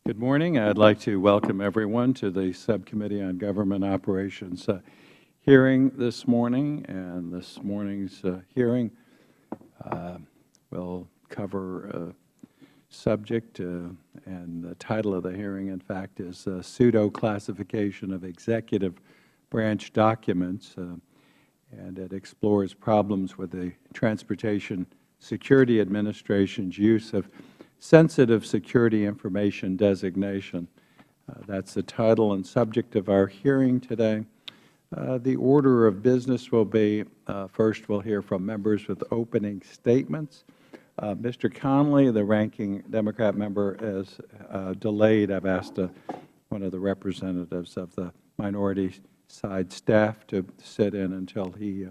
Good morning. I'd like to welcome everyone to the Subcommittee on Government Operations hearing this morning. And this morning's hearing will cover a subject, and the title of the hearing, in fact, is Pseudo Classification of Executive Branch Documents, and it explores problems with the Transportation Security Administration's use of sensitive security information designation. That's the title and subject of our hearing today. The order of business will be, first we'll hear from members with opening statements. Mr. Conley, the ranking Democrat member, is delayed. I've asked one of the representatives of the minority side staff to sit in until he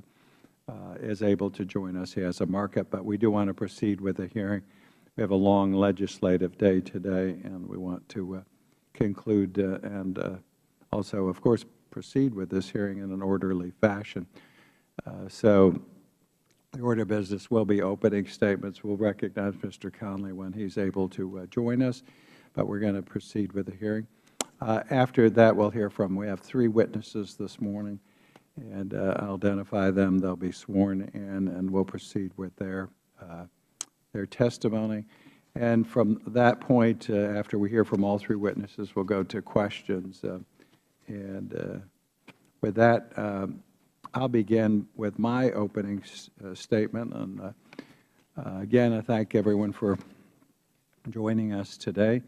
is able to join us. He has a markup, but we do want to proceed with the hearing. We have a long legislative day today, and we want to conclude and also, of course, proceed with this hearing in an orderly fashion. So the order of business will be opening statements. We'll recognize Mr. Conley when he's able to join us, but we're going to proceed with the hearing. After that, we'll hear from, we have 3 witnesses this morning, and I'll identify them. They'll be sworn in, and we'll proceed with their testimony. And from that point, after we hear from all 3 witnesses, we'll go to questions. With that, I'll begin with my opening statement. And again, I thank everyone for joining us today.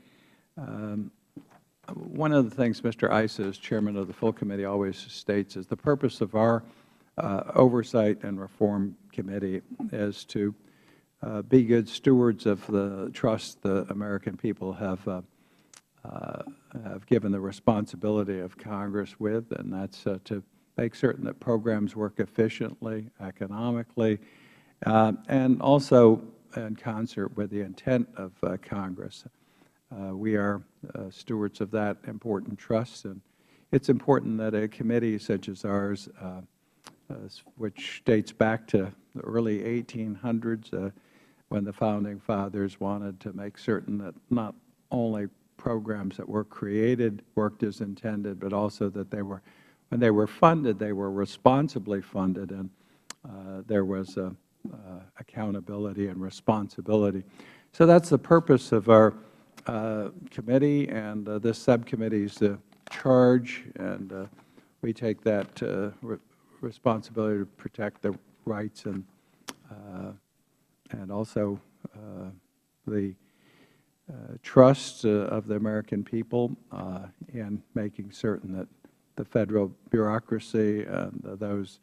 One of the things Mr. Issa, as Chairman of the full committee, always states is the purpose of our Oversight and Reform Committee is to be good stewards of the trust the American people have given the responsibility of Congress with, and that's to make certain that programs work efficiently, economically, and also in concert with the intent of Congress. We are stewards of that important trust, and it's important that a committee such as ours, which dates back to the early 1800s, when the Founding Fathers wanted to make certain that not only programs that were created worked as intended, but also that they were, when they were funded, they were responsibly funded, and there was accountability and responsibility. So that's the purpose of our committee, and this subcommittee's charge, and we take that responsibility to protect the rights and also the trust of the American people in making certain that the Federal bureaucracy and those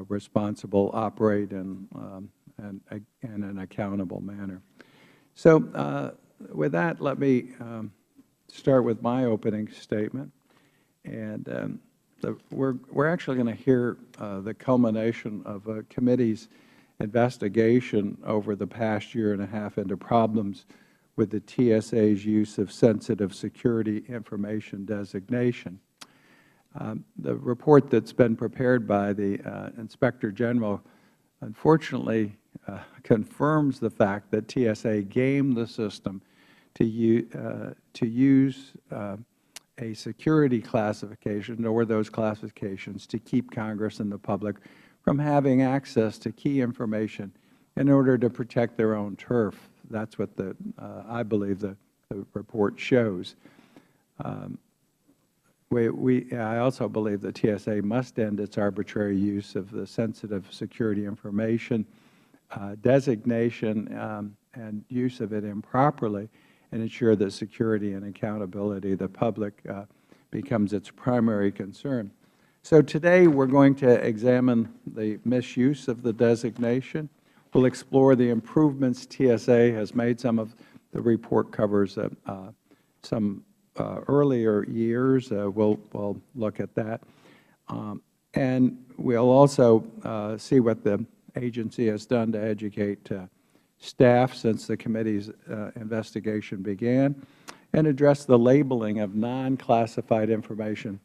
responsible operate in an accountable manner. So with that, let me start with my opening statement. And we're actually going to hear the culmination of a committee's investigation over the past year and a half into problems with the TSA's use of sensitive security information designation. The report that's been prepared by the Inspector General, unfortunately, confirms the fact that TSA gamed the system to use a security classification or those classifications to keep Congress and the public from having access to key information in order to protect their own turf. That's what I believe the report shows. I also believe that TSA must end its arbitrary use of the sensitive security information designation and use of it improperly, and ensure that security and accountability of the public becomes its primary concern. So today we're going to examine the misuse of the designation. We'll explore the improvements TSA has made. Some of the report covers some earlier years. We'll look at that. And we'll also see what the agency has done to educate staff since the committee's investigation began, and address the labeling of non-classified information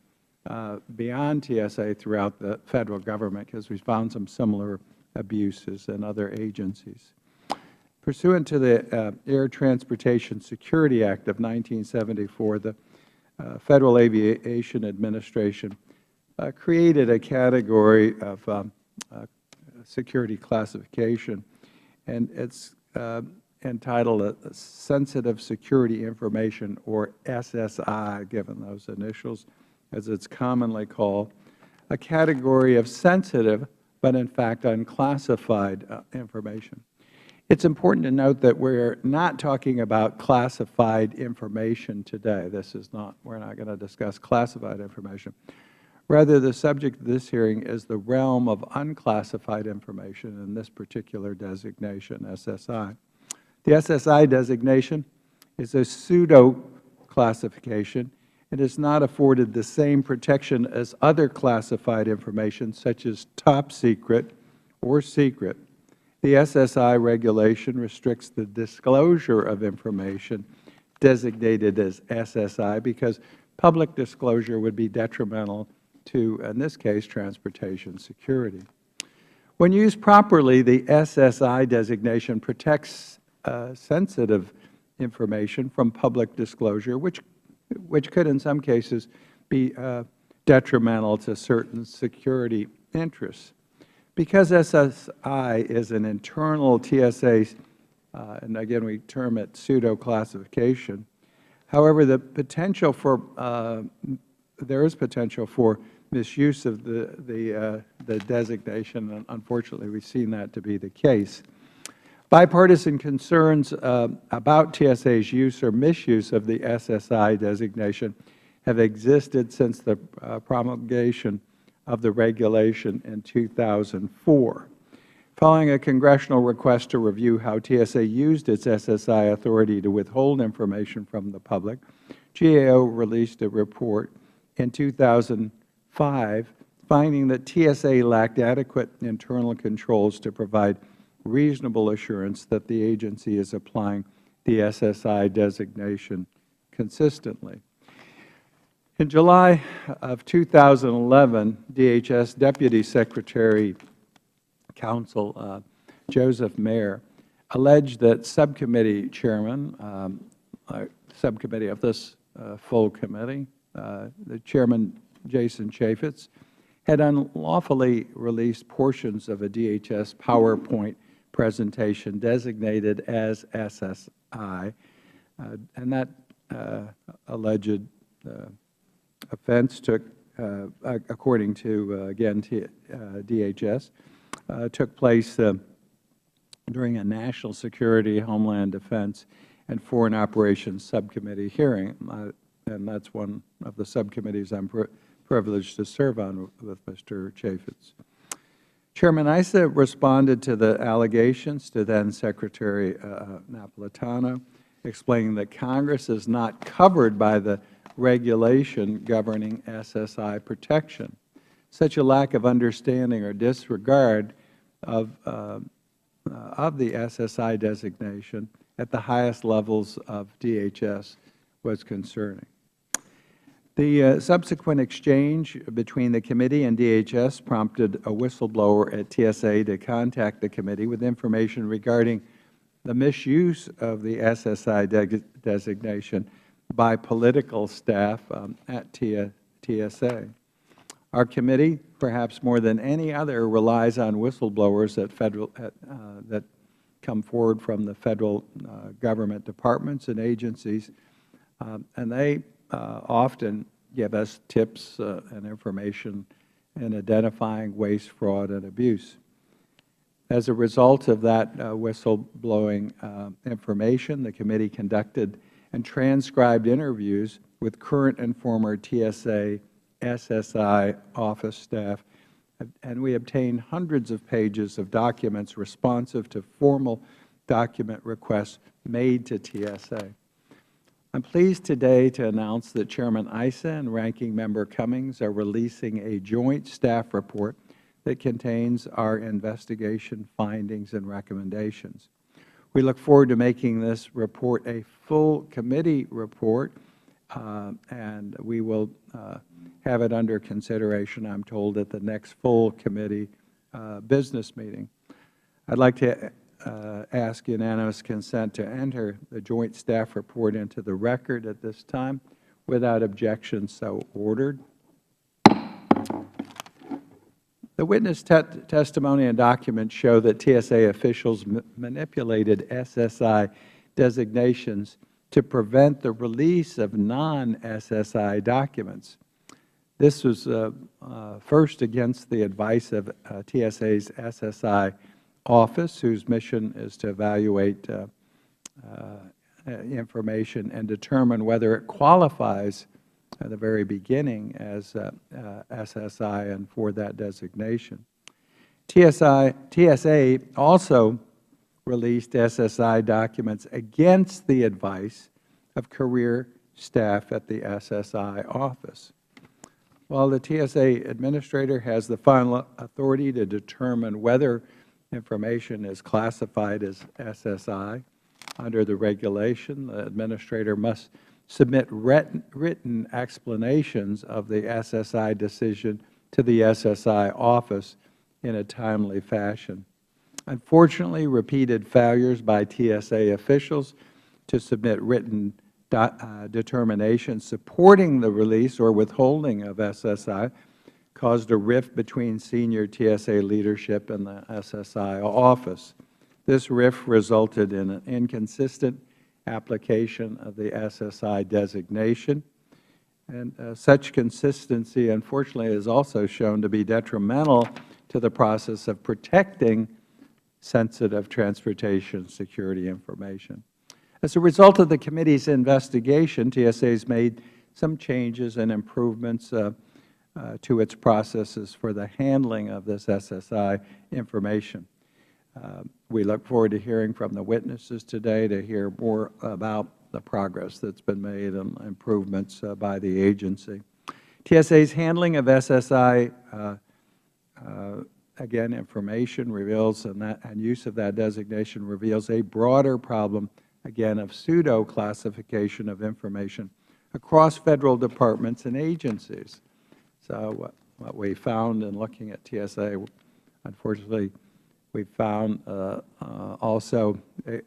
beyond TSA throughout the Federal Government, because we found some similar abuses in other agencies. Pursuant to the Air Transportation Security Act of 1974, the Federal Aviation Administration created a category of security classification, and it's entitled Sensitive Security Information, or SSI, given those initials, as it's commonly called, a category of sensitive but in fact unclassified information. It's important to note that we're not talking about classified information today. This is not, we're not going to discuss classified information. Rather, the subject of this hearing is the realm of unclassified information in this particular designation, SSI. The SSI designation is a pseudo classification. It is not afforded the same protection as other classified information, such as top secret or secret. The SSI regulation restricts the disclosure of information designated as SSI because public disclosure would be detrimental to, in this case, transportation security. When used properly, the SSI designation protects sensitive information from public disclosure, which could in some cases be detrimental to certain security interests. Because SSI is an internal TSA, and again we term it pseudo classification, however, the potential for there is potential for misuse of the designation, and unfortunately we've seen that to be the case. Bipartisan concerns about TSA's use or misuse of the SSI designation have existed since the promulgation of the regulation in 2004. Following a congressional request to review how TSA used its SSI authority to withhold information from the public, GAO released a report in 2005 finding that TSA lacked adequate internal controls to provide reasonable assurance that the agency is applying the SSI designation consistently. In July of 2011, DHS Deputy Secretary Counsel Joseph Mayer alleged that subcommittee chairman, subcommittee of this full committee, the Chairman Jason Chaffetz, had unlawfully released portions of a DHS PowerPoint presentation designated as SSI, and that alleged offense took, according to, again, DHS, took place during a National Security, Homeland Defense, and Foreign Operations Subcommittee hearing, and that's one of the subcommittees I'm privileged to serve on with Mr. Chaffetz. Chairman Issa responded to the allegations to then-Secretary Napolitano, explaining that Congress is not covered by the regulation governing SSI protection. Such a lack of understanding or disregard of the SSI designation at the highest levels of DHS was concerning. The subsequent exchange between the committee and DHS prompted a whistleblower at TSA to contact the committee with information regarding the misuse of the SSI designation by political staff at TSA. Our committee, perhaps more than any other, relies on whistleblowers that come forward from the Federal government departments and agencies, and they often give us tips and information in identifying waste, fraud, and abuse. As a result of that whistleblowing information, the committee conducted and transcribed interviews with current and former TSA SSI office staff, and we obtained hundreds of pages of documents responsive to formal document requests made to TSA. I am pleased today to announce that Chairman Issa and Ranking Member Cummings are releasing a joint staff report that contains our investigation findings and recommendations. We look forward to making this report a full committee report, and we will have it under consideration, I am told, at the next full committee business meeting. I would like to ask unanimous consent to enter the Joint Staff Report into the record at this time. Without objection, so ordered. The witness testimony and documents show that TSA officials manipulated SSI designations to prevent the release of non-SSI documents. This was first against the advice of TSA's SSI office, whose mission is to evaluate information and determine whether it qualifies at the very beginning as SSI and for that designation. TSA also released SSI documents against the advice of career staff at the SSI office. While the TSA administrator has the final authority to determine whether information is classified as SSI under the regulation, the administrator must submit written explanations of the SSI decision to the SSI office in a timely fashion. Unfortunately, repeated failures by TSA officials to submit written determinations supporting the release or withholding of SSI caused a rift between senior TSA leadership and the SSI office. This rift resulted in an inconsistent application of the SSI designation, and such consistency, unfortunately, is also shown to be detrimental to the process of protecting sensitive transportation security information. As a result of the committee's investigation, TSA has made some changes and improvements to its processes for the handling of this SSI information. We look forward to hearing from the witnesses today to hear more about the progress that's been made and improvements by the agency. TSA's handling of SSI, again, information reveals, and use of that designation reveals a broader problem, again, of pseudo-classification of information across Federal departments and agencies. So what we found in looking at TSA, unfortunately, we found also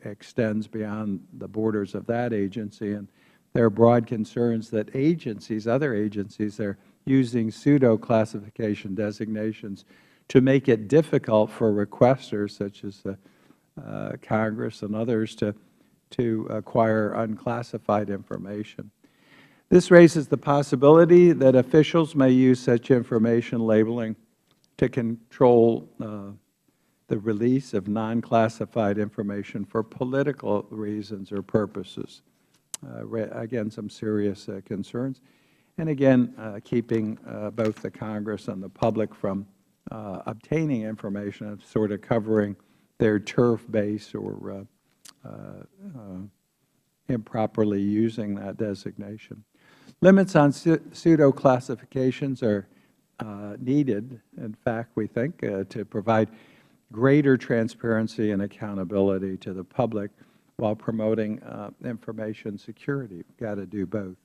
extends beyond the borders of that agency, and there are broad concerns that agencies, other agencies, are using pseudo-classification designations to make it difficult for requesters, such as Congress and others, to acquire unclassified information. This raises the possibility that officials may use such information labeling to control the release of non-classified information for political reasons or purposes. Again, some serious concerns. And again, keeping both the Congress and the public from obtaining information and sort of covering their turf base or improperly using that designation. Limits on pseudo-classifications are needed, in fact, we think, to provide greater transparency and accountability to the public while promoting information security. We've got to do both.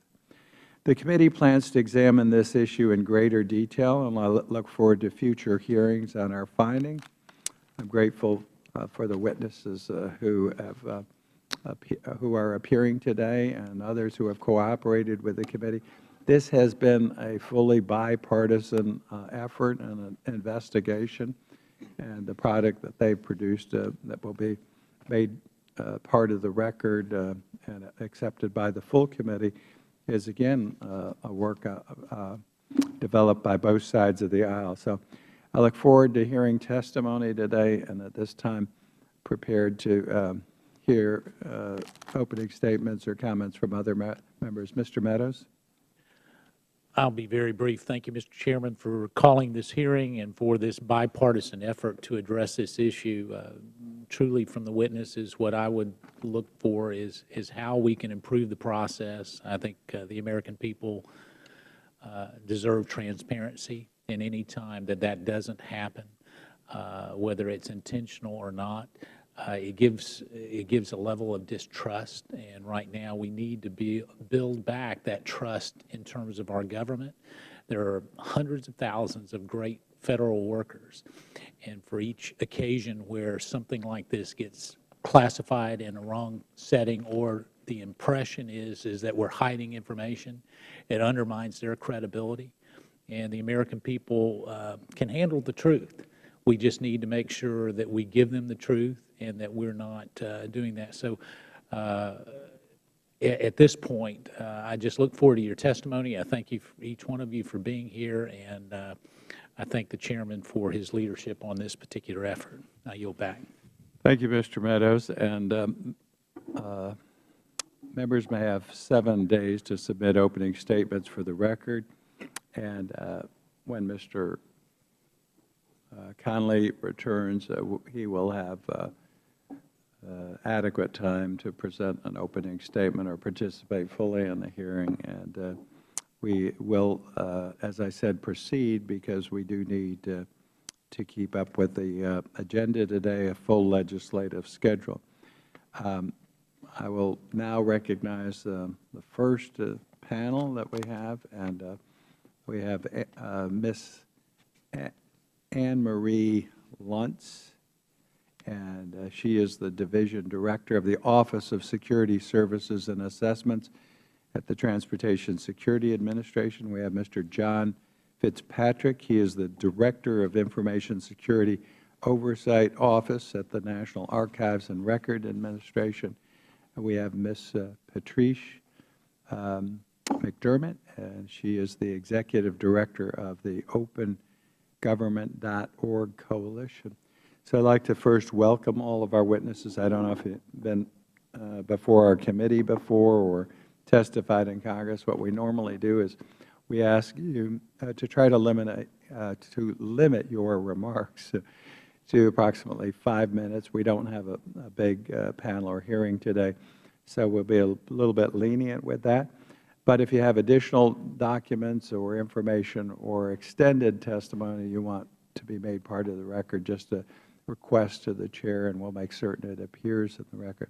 The committee plans to examine this issue in greater detail, and I look forward to future hearings on our findings. I'm grateful for the witnesses who are appearing today and others who have cooperated with the committee. This has been a fully bipartisan effort and an investigation, and the product that they produced that will be made part of the record and accepted by the full committee is, again, a work developed by both sides of the aisle. So I look forward to hearing testimony today, and at this time prepared to hear opening statements or comments from other members. Mr. Meadows. I'll be very brief. Thank you, Mr. Chairman, for calling this hearing and for this bipartisan effort to address this issue. Truly, from the witnesses, what I would look for is how we can improve the process. I think the American people deserve transparency, and any time that doesn't happen, whether it's intentional or not, it gives a level of distrust, and right now we need to build back that trust in terms of our government. There are hundreds of thousands of great Federal workers. And for each occasion where something like this gets classified in a wrong setting, or the impression is that we're hiding information, it undermines their credibility. And the American people can handle the truth. We just need to make sure that we give them the truth and that we're not doing that. So at this point, I just look forward to your testimony. I thank you, each one of you, for being here, and I thank the Chairman for his leadership on this particular effort. I yield back. Thank you, Mr. Meadows. And members may have 7 days to submit opening statements for the record. And when Mr. Conley returns, he will have adequate time to present an opening statement or participate fully in the hearing. And we will, as I said, proceed because we do need to keep up with the agenda today, a full legislative schedule. I will now recognize the first panel that we have, and we have Ms. Anne-Marie Luntz, and she is the Division Director of the Office of Security Services and Assessments at the Transportation Security Administration. We have Mr. John Fitzpatrick. He is the Director of Information Security Oversight Office at the National Archives and Record Administration. And we have Ms. Patrice McDermott, and she is the Executive Director of the OpenGovernment.org Coalition. So I'd like to first welcome all of our witnesses. I don't know if you've been before our committee before or testified in Congress. What we normally do is we ask you to try to limit your remarks to approximately 5 minutes. We don't have a big panel or hearing today, so we'll be a little bit lenient with that. But if you have additional documents or information or extended testimony you want to be made part of the record, just a request to the Chair, and we'll make certain it appears in the record.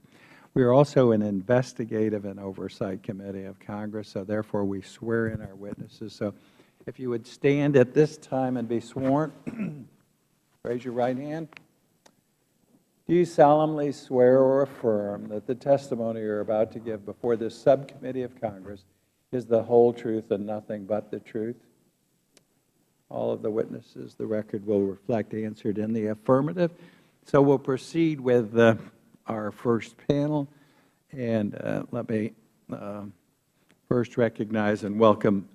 We are also an investigative and oversight committee of Congress, so therefore we swear in our witnesses. So if you would stand at this time and be sworn, raise your right hand. Do you solemnly swear or affirm that the testimony you are about to give before this subcommittee of Congress is the whole truth and nothing but the truth? All of the witnesses, the record will reflect, answered in the affirmative. So we'll proceed with our first panel. And let me first recognize and welcome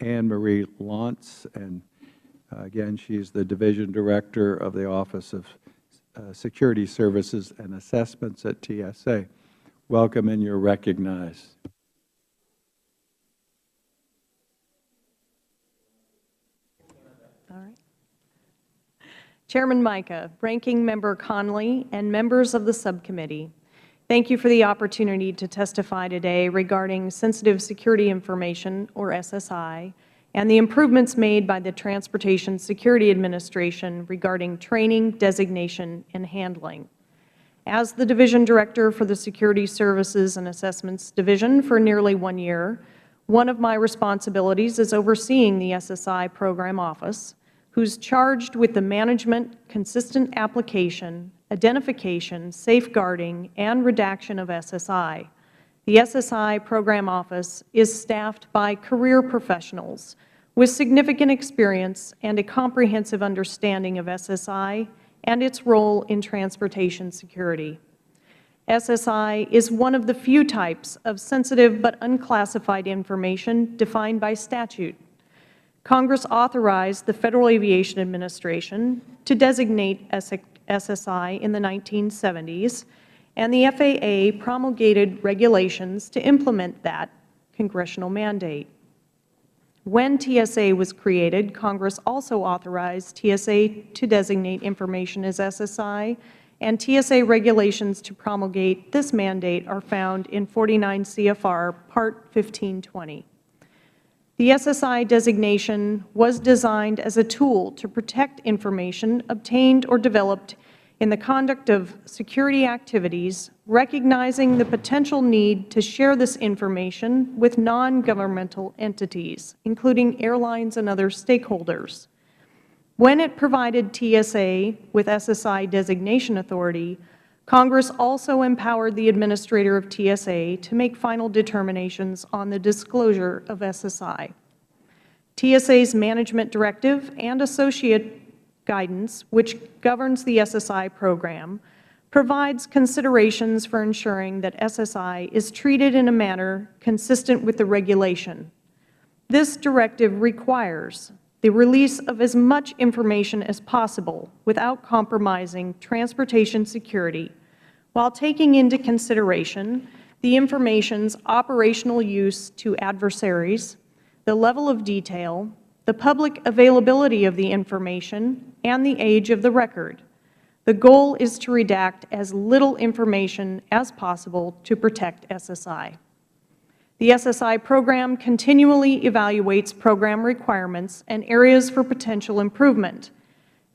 Anne-Marie Luntz. And again, she's the Division Director of the Office of Security Services and Assessments at TSA. Welcome, and you're recognized. All right. Chairman Mica, Ranking Member Conley, and members of the subcommittee, thank you for the opportunity to testify today regarding sensitive security information, or SSI, and the improvements made by the Transportation Security Administration regarding training, designation, and handling. As the Division Director for the Security Services and Assessments Division for nearly 1 year, one of my responsibilities is overseeing the SSI Program Office, who's charged with the management, consistent application, identification, safeguarding, and redaction of SSI. The SSI Program Office is staffed by career professionals with significant experience and a comprehensive understanding of SSI and its role in transportation security. SSI is one of the few types of sensitive but unclassified information defined by statute. Congress authorized the Federal Aviation Administration to designate SSI in the 1970s, and the FAA promulgated regulations to implement that congressional mandate. When TSA was created, Congress also authorized TSA to designate information as SSI, and TSA regulations to promulgate this mandate are found in 49 CFR Part 1520. The SSI designation was designed as a tool to protect information obtained or developed in the conduct of security activities, recognizing the potential need to share this information with non-governmental entities, including airlines and other stakeholders. When it provided TSA with SSI designation authority, Congress also empowered the administrator of TSA to make final determinations on the disclosure of SSI. TSA's management directive and associate guidance, which governs the SSI program, provides considerations for ensuring that SSI is treated in a manner consistent with the regulation. This directive requires the release of as much information as possible without compromising transportation security, while taking into consideration the information's operational use to adversaries, the level of detail, the public availability of the information, and the age of the record. The goal is to redact as little information as possible to protect SSI. The SSI program continually evaluates program requirements and areas for potential improvement.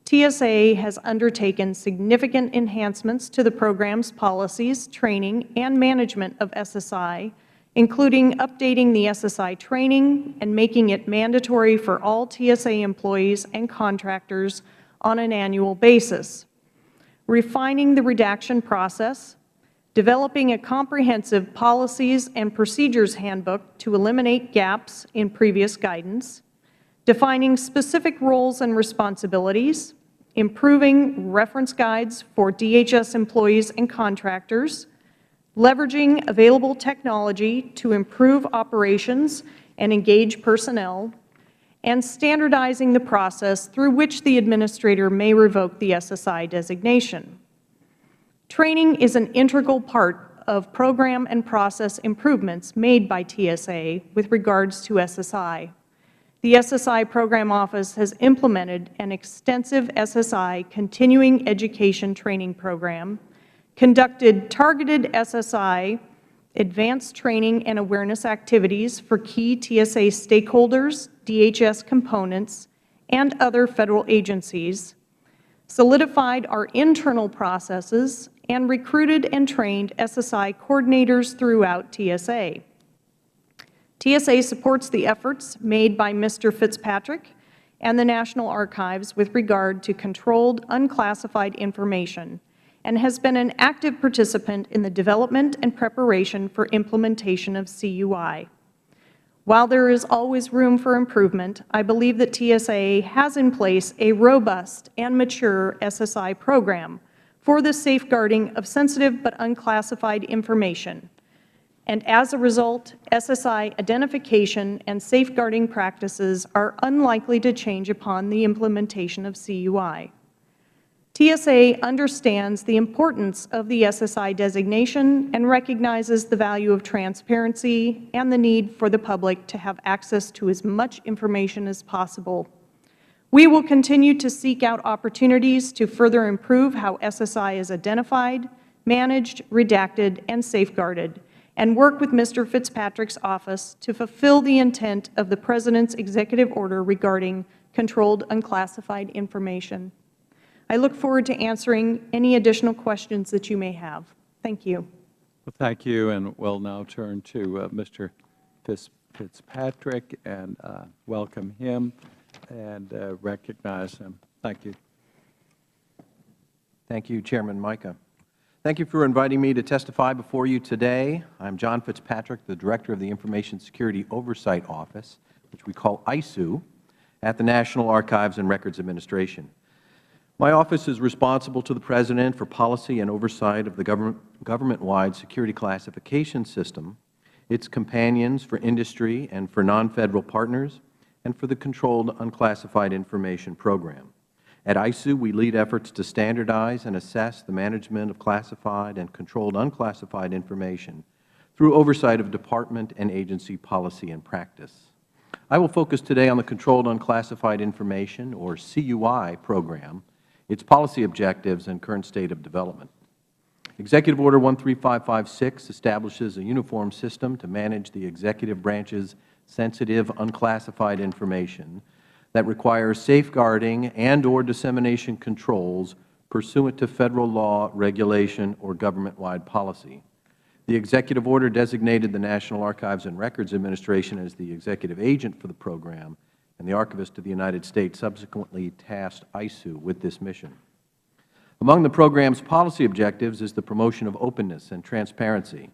TSA has undertaken significant enhancements to the program's policies, training, and management of SSI, including updating the SSI training and making it mandatory for all TSA employees and contractors on an annual basis, refining the redaction process, developing a comprehensive policies and procedures handbook to eliminate gaps in previous guidance, defining specific roles and responsibilities, improving reference guides for DHS employees and contractors, leveraging available technology to improve operations and engage personnel, and standardizing the process through which the administrator may revoke the SSI designation. Training is an integral part of program and process improvements made by TSA with regards to SSI. The SSI Program Office has implemented an extensive SSI continuing education training program, conducted targeted SSI advanced training and awareness activities for key TSA stakeholders, DHS components, and other Federal agencies, solidified our internal processes, and recruited and trained SSI coordinators throughout TSA. TSA supports the efforts made by Mr. Fitzpatrick and the National Archives with regard to controlled, unclassified information, and has been an active participant in the development and preparation for implementation of CUI. While there is always room for improvement, I believe that TSA has in place a robust and mature SSI program for the safeguarding of sensitive but unclassified information. And as a result, SSI identification and safeguarding practices are unlikely to change upon the implementation of CUI. TSA understands the importance of the SSI designation and recognizes the value of transparency and the need for the public to have access to as much information as possible. We will continue to seek out opportunities to further improve how SSI is identified, managed, redacted, and safeguarded, and work with Mr. Fitzpatrick's office to fulfill the intent of the President's executive order regarding controlled unclassified information. I look forward to answering any additional questions that you may have. Thank you. Well, thank you, and we'll now turn to Mr. Fitzpatrick and welcome him and recognize him. Thank you. Thank you, Chairman Mica. Thank you for inviting me to testify before you today. I'm John Fitzpatrick, the Director of the Information Security Oversight Office, which we call ISOO, at the National Archives and Records Administration. My office is responsible to the President for policy and oversight of the government-wide security classification system, its companions for industry and for non-Federal partners, and for the Controlled Unclassified Information Program. At ISOO, we lead efforts to standardize and assess the management of classified and controlled unclassified information through oversight of department and agency policy and practice. I will focus today on the Controlled Unclassified Information, or CUI, program, its policy objectives, and current state of development. Executive Order 13556 establishes a uniform system to manage the executive branch's sensitive, unclassified information that requires safeguarding and/or dissemination controls pursuant to Federal law, regulation, or government-wide policy. The Executive Order designated the National Archives and Records Administration as the executive agent for the program, and the Archivist of the United States subsequently tasked ISOO with this mission. Among the program's policy objectives is the promotion of openness and transparency.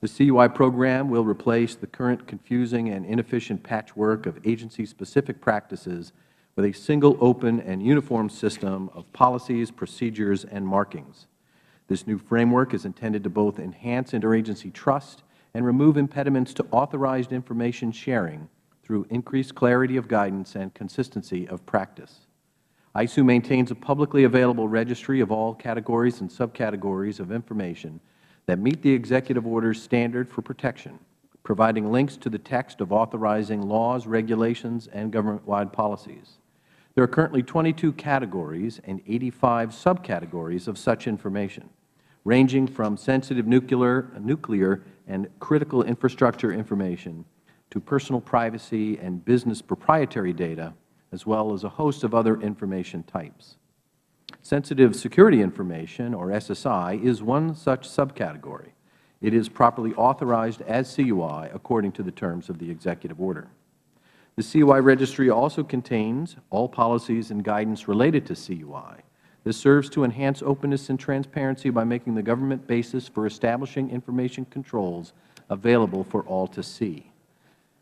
The CUI program will replace the current confusing and inefficient patchwork of agency-specific practices with a single open and uniform system of policies, procedures, and markings. This new framework is intended to both enhance interagency trust and remove impediments to authorized information sharing through increased clarity of guidance and consistency of practice. ISOO maintains a publicly available registry of all categories and subcategories of information that meet the Executive Order's standard for protection, providing links to the text of authorizing laws, regulations, and government-wide policies. There are currently 22 categories and 85 subcategories of such information, ranging from sensitive nuclear and critical infrastructure information to personal privacy and business proprietary data, as well as a host of other information types. Sensitive security information, or SSI, is one such subcategory. It is properly authorized as CUI according to the terms of the Executive Order. The CUI registry also contains all policies and guidance related to CUI. This serves to enhance openness and transparency by making the government basis for establishing information controls available for all to see.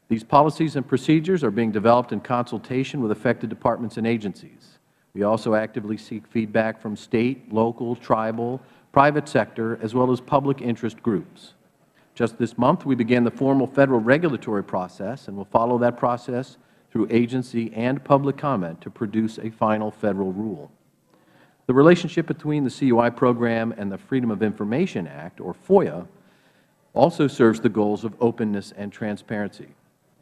These policies and procedures are being developed in consultation with affected departments and agencies. We also actively seek feedback from State, local, tribal, private sector, as well as public interest groups. Just this month, we began the formal Federal regulatory process and will follow that process through agency and public comment to produce a final Federal rule. The relationship between the CUI program and the Freedom of Information Act, or FOIA, also serves the goals of openness and transparency.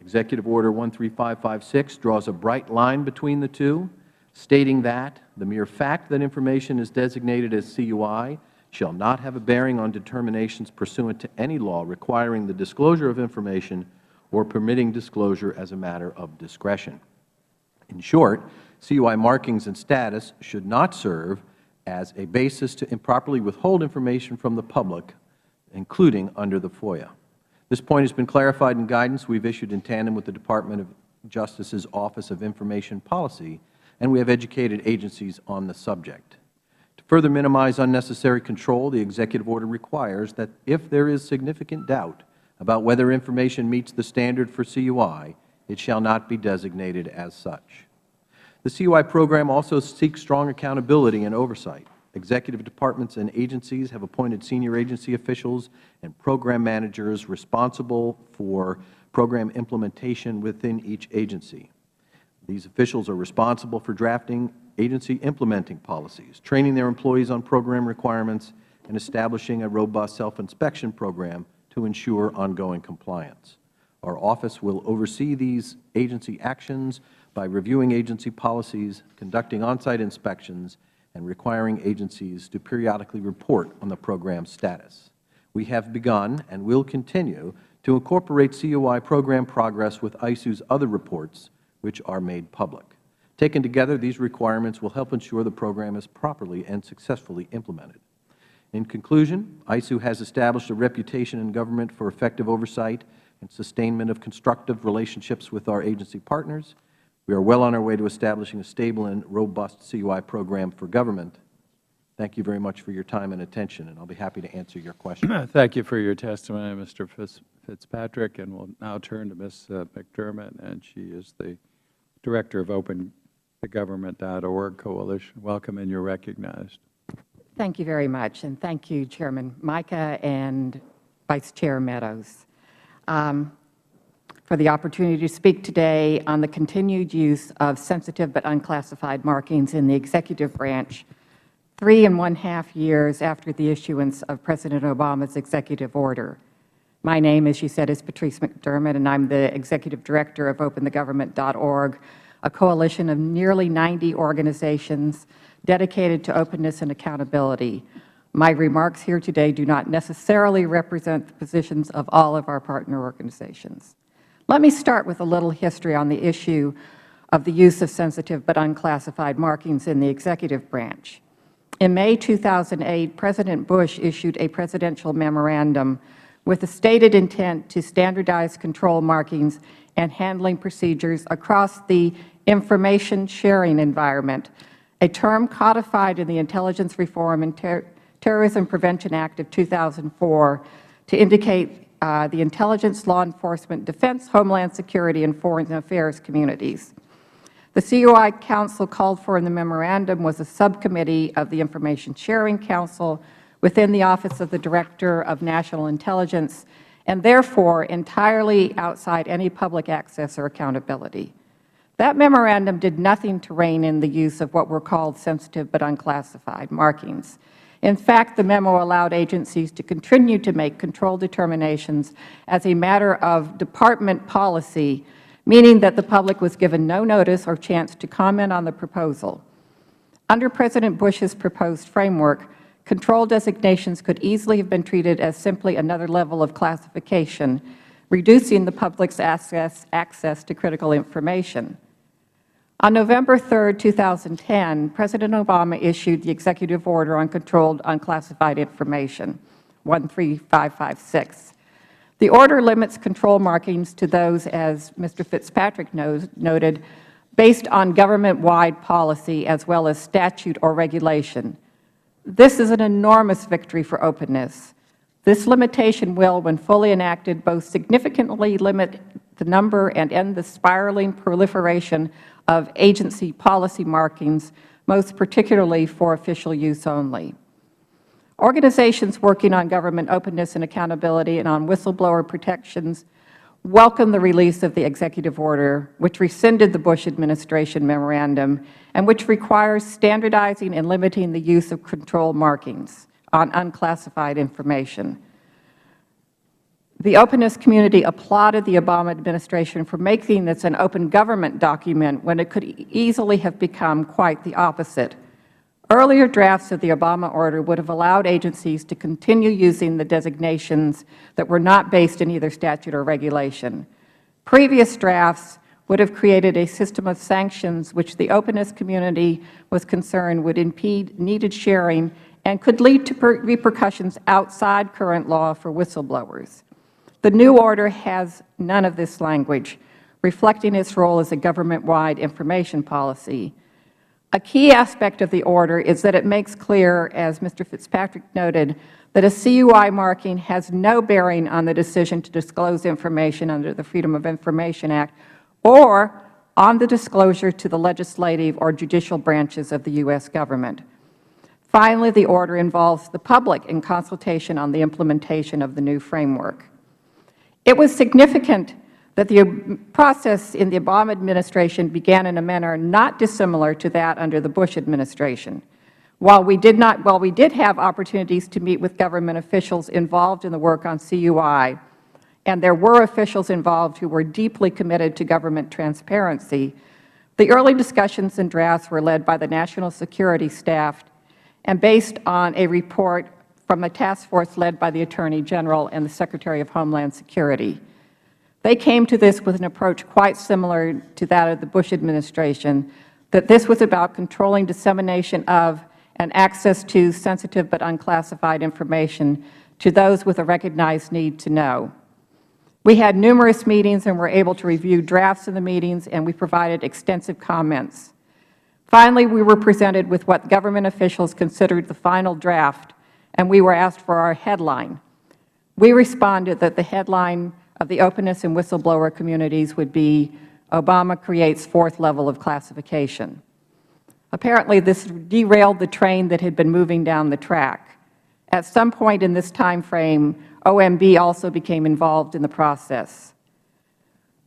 Executive Order 13556 draws a bright line between the two, stating that the mere fact that information is designated as CUI shall not have a bearing on determinations pursuant to any law requiring the disclosure of information or permitting disclosure as a matter of discretion. In short, CUI markings and status should not serve as a basis to improperly withhold information from the public, including under the FOIA. This point has been clarified in guidance we have issued in tandem with the Department of Justice's Office of Information Policy, and we have educated agencies on the subject. To further minimize unnecessary control, the Executive Order requires that if there is significant doubt about whether information meets the standard for CUI, it shall not be designated as such. The CUI program also seeks strong accountability and oversight. Executive departments and agencies have appointed senior agency officials and program managers responsible for program implementation within each agency. These officials are responsible for drafting agency implementing policies, training their employees on program requirements, and establishing a robust self-inspection program to ensure ongoing compliance. Our office will oversee these agency actions by reviewing agency policies, conducting on-site inspections, and requiring agencies to periodically report on the program's status. We have begun and will continue to incorporate CUI program progress with ISOO's other reports, which are made public. Taken together, these requirements will help ensure the program is properly and successfully implemented. In conclusion, ISOO has established a reputation in government for effective oversight and sustainment of constructive relationships with our agency partners. We are well on our way to establishing a stable and robust CUI program for government. Thank you very much for your time and attention, and I will be happy to answer your questions. Thank you for your testimony, Mr. Fitzpatrick. And we'll now turn to Ms. McDermott, and she is the Director of OpenTheGovernment.org Coalition. Welcome, and you're recognized. Thank you very much, and thank you, Chairman Mica and Vice Chair Meadows, for the opportunity to speak today on the continued use of sensitive but unclassified markings in the executive branch 3½ years after the issuance of President Obama's executive order. My name, as you said, is Patrice McDermott, and I'm the Executive Director of OpenTheGovernment.org, a coalition of nearly 90 organizations dedicated to openness and accountability. My remarks here today do not necessarily represent the positions of all of our partner organizations. Let me start with a little history on the issue of the use of sensitive but unclassified markings in the executive branch. In May 2008, President Bush issued a presidential memorandum with the stated intent to standardize control markings and handling procedures across the information sharing environment, a term codified in the Intelligence Reform and Terrorism Prevention Act of 2004 to indicate the intelligence, law enforcement, defense, homeland security, and foreign affairs communities. The CUI Council called for in the memorandum was a subcommittee of the Information Sharing Council within the Office of the Director of National Intelligence, and therefore entirely outside any public access or accountability. That memorandum did nothing to rein in the use of what were called sensitive but unclassified markings. In fact, the memo allowed agencies to continue to make control determinations as a matter of department policy, meaning that the public was given no notice or chance to comment on the proposal. Under President Bush's proposed framework, control designations could easily have been treated as simply another level of classification, reducing the public's access to critical information. On November 3, 2010, President Obama issued the Executive Order on Controlled Unclassified Information, 13556. The order limits control markings to those, as Mr. Fitzpatrick noted, based on government-wide policy as well as statute or regulation. This is an enormous victory for openness. This limitation will, when fully enacted, both significantly limit the number and end the spiraling proliferation of agency policy markings, most particularly for official use only. Organizations working on government openness and accountability and on whistleblower protections welcome the release of the executive order, which rescinded the Bush administration memorandum and which requires standardizing and limiting the use of control markings on unclassified information. The openness community applauded the Obama administration for making this an open government document when it could easily have become quite the opposite. Earlier drafts of the Obama order would have allowed agencies to continue using the designations that were not based in either statute or regulation. Previous drafts would have created a system of sanctions which the openness community was concerned would impede needed sharing and could lead to repercussions outside current law for whistleblowers. The new order has none of this language, reflecting its role as a government-wide information policy. A key aspect of the order is that it makes clear, as Mr. Fitzpatrick noted, that a CUI marking has no bearing on the decision to disclose information under the Freedom of Information Act or on the disclosure to the legislative or judicial branches of the U.S. government. Finally, the order involves the public in consultation on the implementation of the new framework. It was significant that the process in the Obama administration began in a manner not dissimilar to that under the Bush administration. While we did have opportunities to meet with government officials involved in the work on CUI, and there were officials involved who were deeply committed to government transparency, the early discussions and drafts were led by the national security staff and based on a report from a task force led by the Attorney General and the Secretary of Homeland Security. They came to this with an approach quite similar to that of the Bush administration, that this was about controlling dissemination of and access to sensitive but unclassified information to those with a recognized need to know. We had numerous meetings and were able to review drafts of the meetings, and we provided extensive comments. Finally, we were presented with what government officials considered the final draft, and we were asked for our headline. We responded that the headline of the openness and whistleblower communities would be, "Obama creates fourth level of classification." Apparently, this derailed the train that had been moving down the track. At some point in this time frame, OMB also became involved in the process.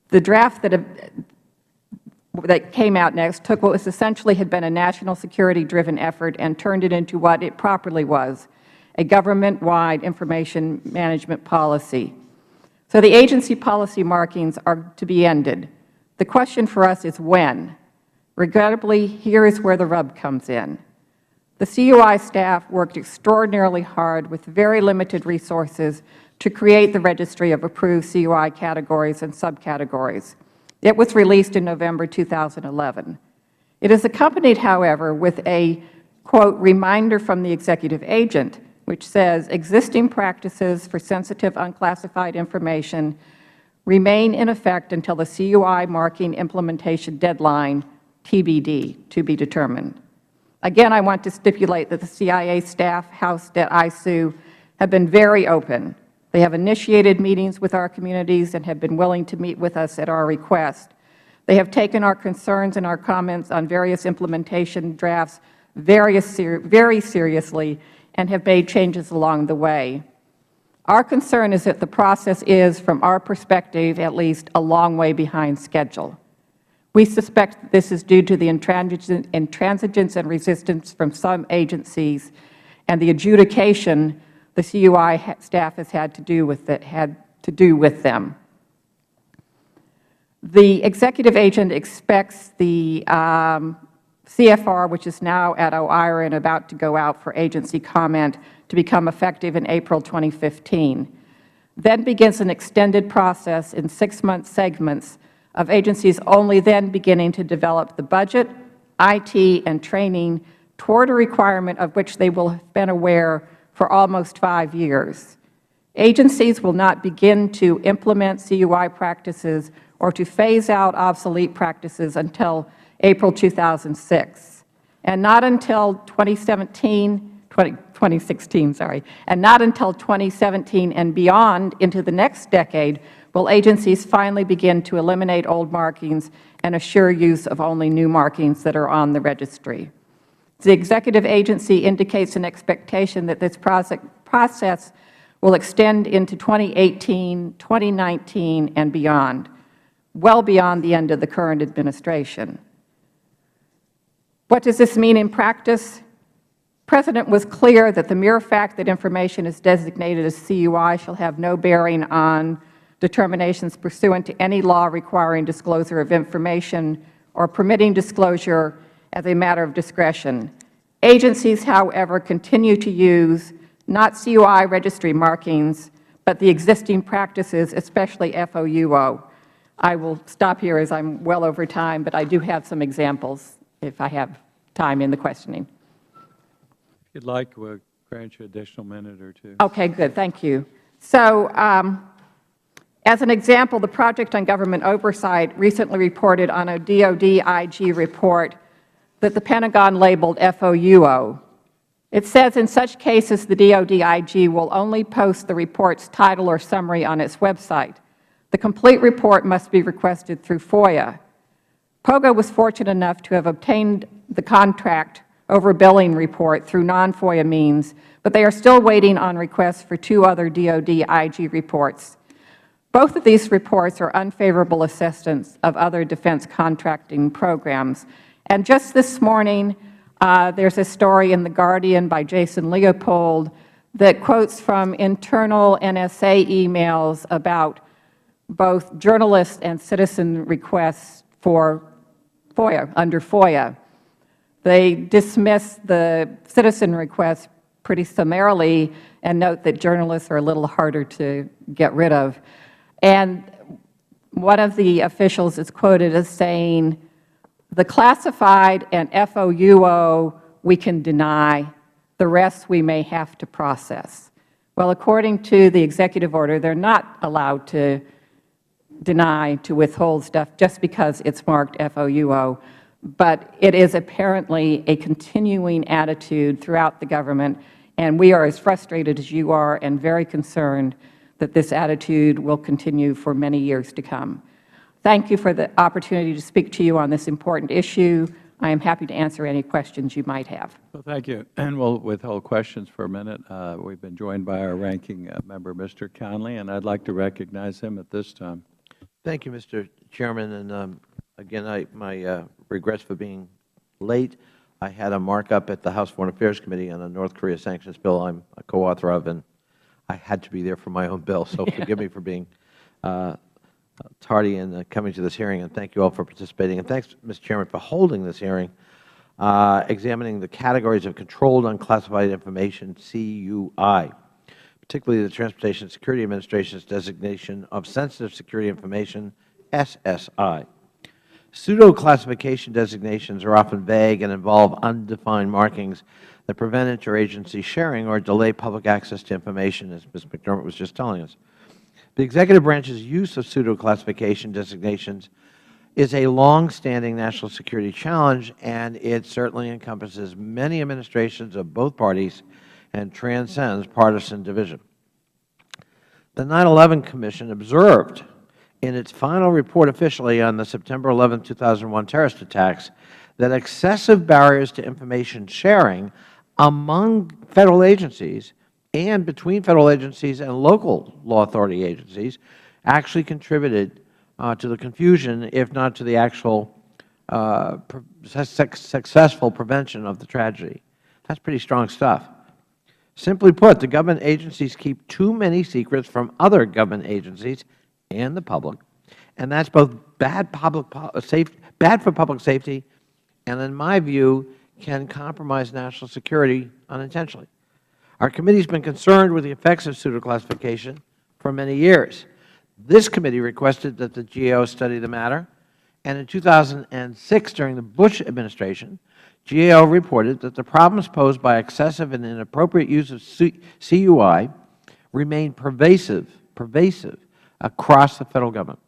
The draft that came out next took what was essentially had been a national security-driven effort and turned it into what it properly was, a government-wide information management policy. So the agency policy markings are to be ended. The question for us is when. Regrettably, here is where the rub comes in. The CUI staff worked extraordinarily hard with very limited resources to create the registry of approved CUI categories and subcategories. It was released in November 2011. It is accompanied, however, with a, quote, reminder from the executive agent which says, "Existing practices for sensitive unclassified information remain in effect until the CUI marking implementation deadline, TBD, to be determined." Again, I want to stipulate that the CIA staff housed at ISOO have been very open. They have initiated meetings with our communities and have been willing to meet with us at our request. They have taken our concerns and our comments on various implementation drafts very seriously and have made changes along the way. Our concern is that the process is, from our perspective at least, a long way behind schedule. We suspect that this is due to the intransigence and resistance from some agencies and the adjudication the CUI staff has had to do with them. The executive agent expects the CFR, which is now at OIRA and about to go out for agency comment, to become effective in April 2015. Then begins an extended process in 6-month segments of agencies only then beginning to develop the budget, IT, and training toward a requirement of which they will have been aware for almost 5 years. Agencies will not begin to implement CUI practices or to phase out obsolete practices until April 2006, and not until 2016, and not until 2017 and beyond into the next decade will agencies finally begin to eliminate old markings and assure use of only new markings that are on the registry. The executive agency indicates an expectation that this process will extend into 2018, 2019, and beyond, well beyond the end of the current administration. What does this mean in practice? The President was clear that the mere fact that information is designated as CUI shall have no bearing on determinations pursuant to any law requiring disclosure of information or permitting disclosure as a matter of discretion. Agencies, however, continue to use not CUI registry markings, but the existing practices, especially FOUO. I will stop here as I'm well over time, but I do have some examples if I have time in the questioning. If you'd like, we'll grant you an additional minute or two. Okay, good. Thank you. So, as an example, the Project on Government Oversight recently reported on a DoD IG report that the Pentagon labeled FOUO. It says in such cases the DoD IG will only post the report's title or summary on its website. The complete report must be requested through FOIA. POGO was fortunate enough to have obtained the contract over billing report through non-FOIA means, but they are still waiting on requests for 2 other DoD IG reports. Both of these reports are unfavorable assessments of other defense contracting programs. And just this morning, there's a story in The Guardian by Jason Leopold that quotes from internal NSA emails about both journalist and citizen requests for FOIA, under FOIA. They dismiss the citizen requests pretty summarily and note that journalists are a little harder to get rid of. And one of the officials is quoted as saying, "The classified and FOUO we can deny, the rest we may have to process." Well, according to the executive order, they're not allowed to deny, to withhold stuff just because it's marked FOUO. But it is apparently a continuing attitude throughout the government, and we are as frustrated as you are and very concerned that this attitude will continue for many years to come. Thank you for the opportunity to speak to you on this important issue. I am happy to answer any questions you might have. Well, thank you. And we'll withhold questions for a minute. We've been joined by our ranking member, Mr. Conley, and I'd like to recognize him at this time. Thank you, Mr. Chairman. And again, my regrets for being late. I had a markup at the House Foreign Affairs Committee on a North Korea sanctions bill I'm a co-author of, and I had to be there for my own bill. So forgive me for being tardy in coming to this hearing, and thank you all for participating. And thanks, Mr. Chairman, for holding this hearing, examining the categories of controlled unclassified information, CUI, particularly the Transportation Security Administration's designation of sensitive security information, SSI. Pseudo-classification designations are often vague and involve undefined markings that prevent interagency sharing or delay public access to information, as Ms. McDermott was just telling us. The executive branch's use of pseudo-classification designations is a long-standing national security challenge, and it certainly encompasses many administrations of both parties and transcends partisan division. The 9/11 Commission observed in its final report officially on the September 11, 2001 terrorist attacks that excessive barriers to information sharing among Federal agencies and between Federal agencies and local law authority agencies actually contributed to the confusion, if not to the actual successful prevention of the tragedy. That is pretty strong stuff. Simply put, the government agencies keep too many secrets from other government agencies and the public, and that is both bad for public safety and, in my view, can compromise national security unintentionally. Our committee has been concerned with the effects of pseudo-classification for many years. This committee requested that the GAO study the matter, and in 2006, during the Bush administration, GAO reported that the problems posed by excessive and inappropriate use of CUI remained pervasive across the Federal Government.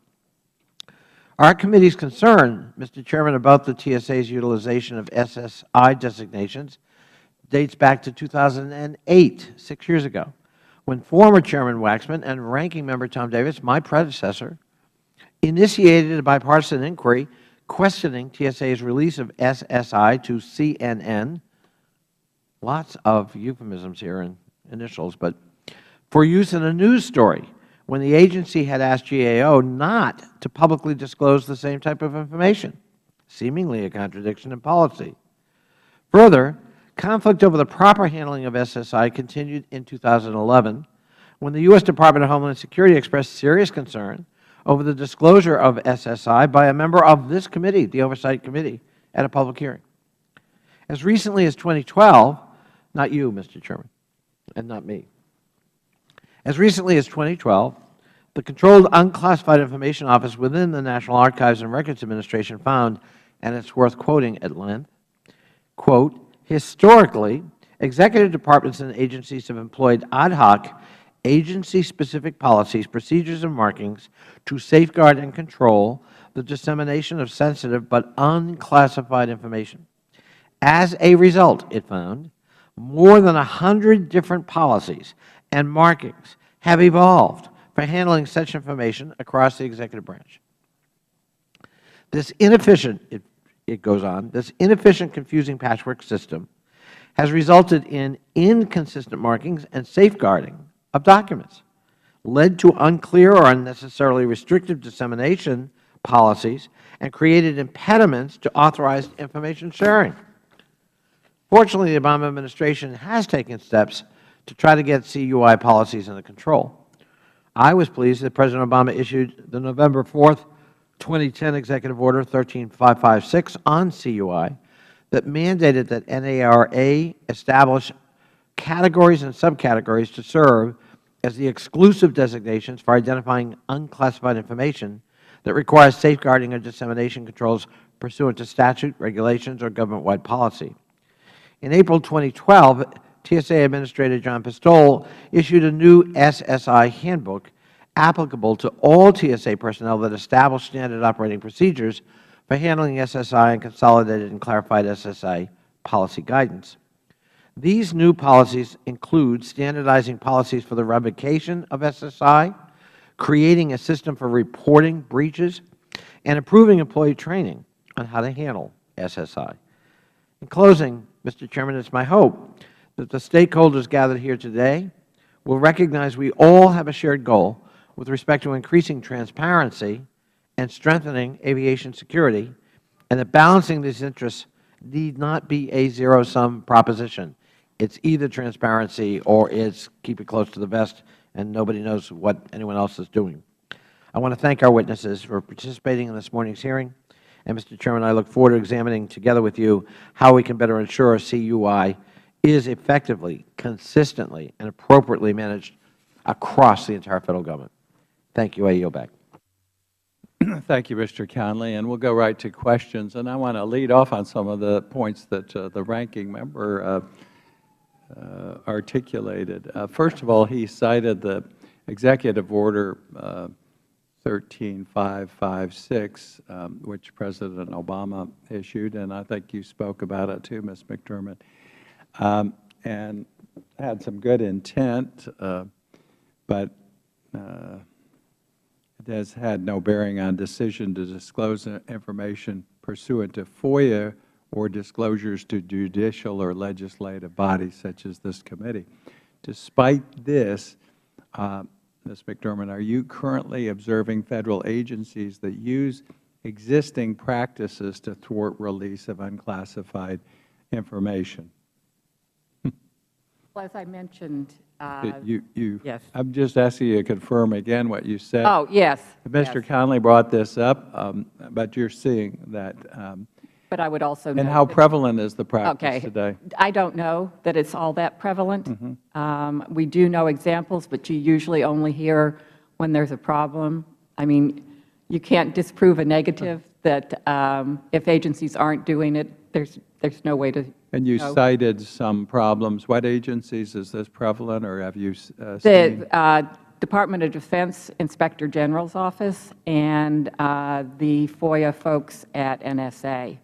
Our committee's concern, Mr. Chairman, about the TSA's utilization of SSI designations dates back to 2008, 6 years ago, when former Chairman Waxman and Ranking Member Tom Davis, my predecessor, initiated a bipartisan inquiry questioning TSA's release of SSI to CNN, lots of euphemisms here and initials, but for use in a news story when the agency had asked GAO not to publicly disclose the same type of information, seemingly a contradiction in policy. Further, conflict over the proper handling of SSI continued in 2011 when the U.S. Department of Homeland Security expressed serious concern over the disclosure of SSI by a member of this committee, the Oversight Committee, at a public hearing. As recently as 2012, not you, Mr. Chairman, and not me, as recently as 2012, the Controlled Unclassified Information Office within the National Archives and Records Administration found, and it is worth quoting at length, quote, historically, executive departments and agencies have employed ad hoc, agency-specific policies, procedures, and markings to safeguard and control the dissemination of sensitive but unclassified information. As a result, it found, more than 100 different policies and markings have evolved for handling such information across the executive branch. This inefficient, it goes on, this inefficient, confusing patchwork system has resulted in inconsistent markings and safeguarding of documents, led to unclear or unnecessarily restrictive dissemination policies, and created impediments to authorized information sharing. Fortunately, the Obama administration has taken steps to try to get CUI policies under control. I was pleased that President Obama issued the November 4, 2010 Executive Order 13556 on CUI that mandated that NARA establish categories and subcategories to serve as the exclusive designations for identifying unclassified information that requires safeguarding or dissemination controls pursuant to statute, regulations, or government-wide policy. In April 2012, TSA Administrator John Pistole issued a new SSI handbook applicable to all TSA personnel that establish standard operating procedures for handling SSI and consolidated and clarified SSI policy guidance. These new policies include standardizing policies for the revocation of SSI, creating a system for reporting breaches, and improving employee training on how to handle SSI. In closing, Mr. Chairman, it is my hope that the stakeholders gathered here today will recognize we all have a shared goal with respect to increasing transparency and strengthening aviation security, and that balancing these interests need not be a zero-sum proposition. It is either transparency or it is keep it close to the vest and nobody knows what anyone else is doing. I want to thank our witnesses for participating in this morning's hearing. And, Mr. Chairman, I look forward to examining together with you how we can better ensure CUI is effectively, consistently, and appropriately managed across the entire Federal Government. Thank you. I yield back. Thank you, Mr. Conley, and we'll go right to questions. And I want to lead off on some of the points that the ranking member articulated. First of all, he cited the Executive Order 13556, which President Obama issued, and I think you spoke about it too, Ms. McDermott, and had some good intent, but it has had no bearing on decision to disclose information pursuant to FOIA or disclosures to judicial or legislative bodies such as this committee. Despite this, Ms. McDermott, are you currently observing Federal agencies that use existing practices to thwart release of unclassified information? Well, as I mentioned, yes. I'm just asking you to confirm again what you said. Oh, yes. Mr. Conley brought this up, but you're seeing that. But I would also note and how prevalent is the practice today? I don't know that it's all that prevalent. We do know examples, but you usually only hear when there's a problem. I mean, you can't disprove a negative that if agencies aren't doing it, there's no way to And you cited some problems. What agencies is this prevalent, or have you seen? The Department of Defense Inspector General's Office and the FOIA folks at NSA.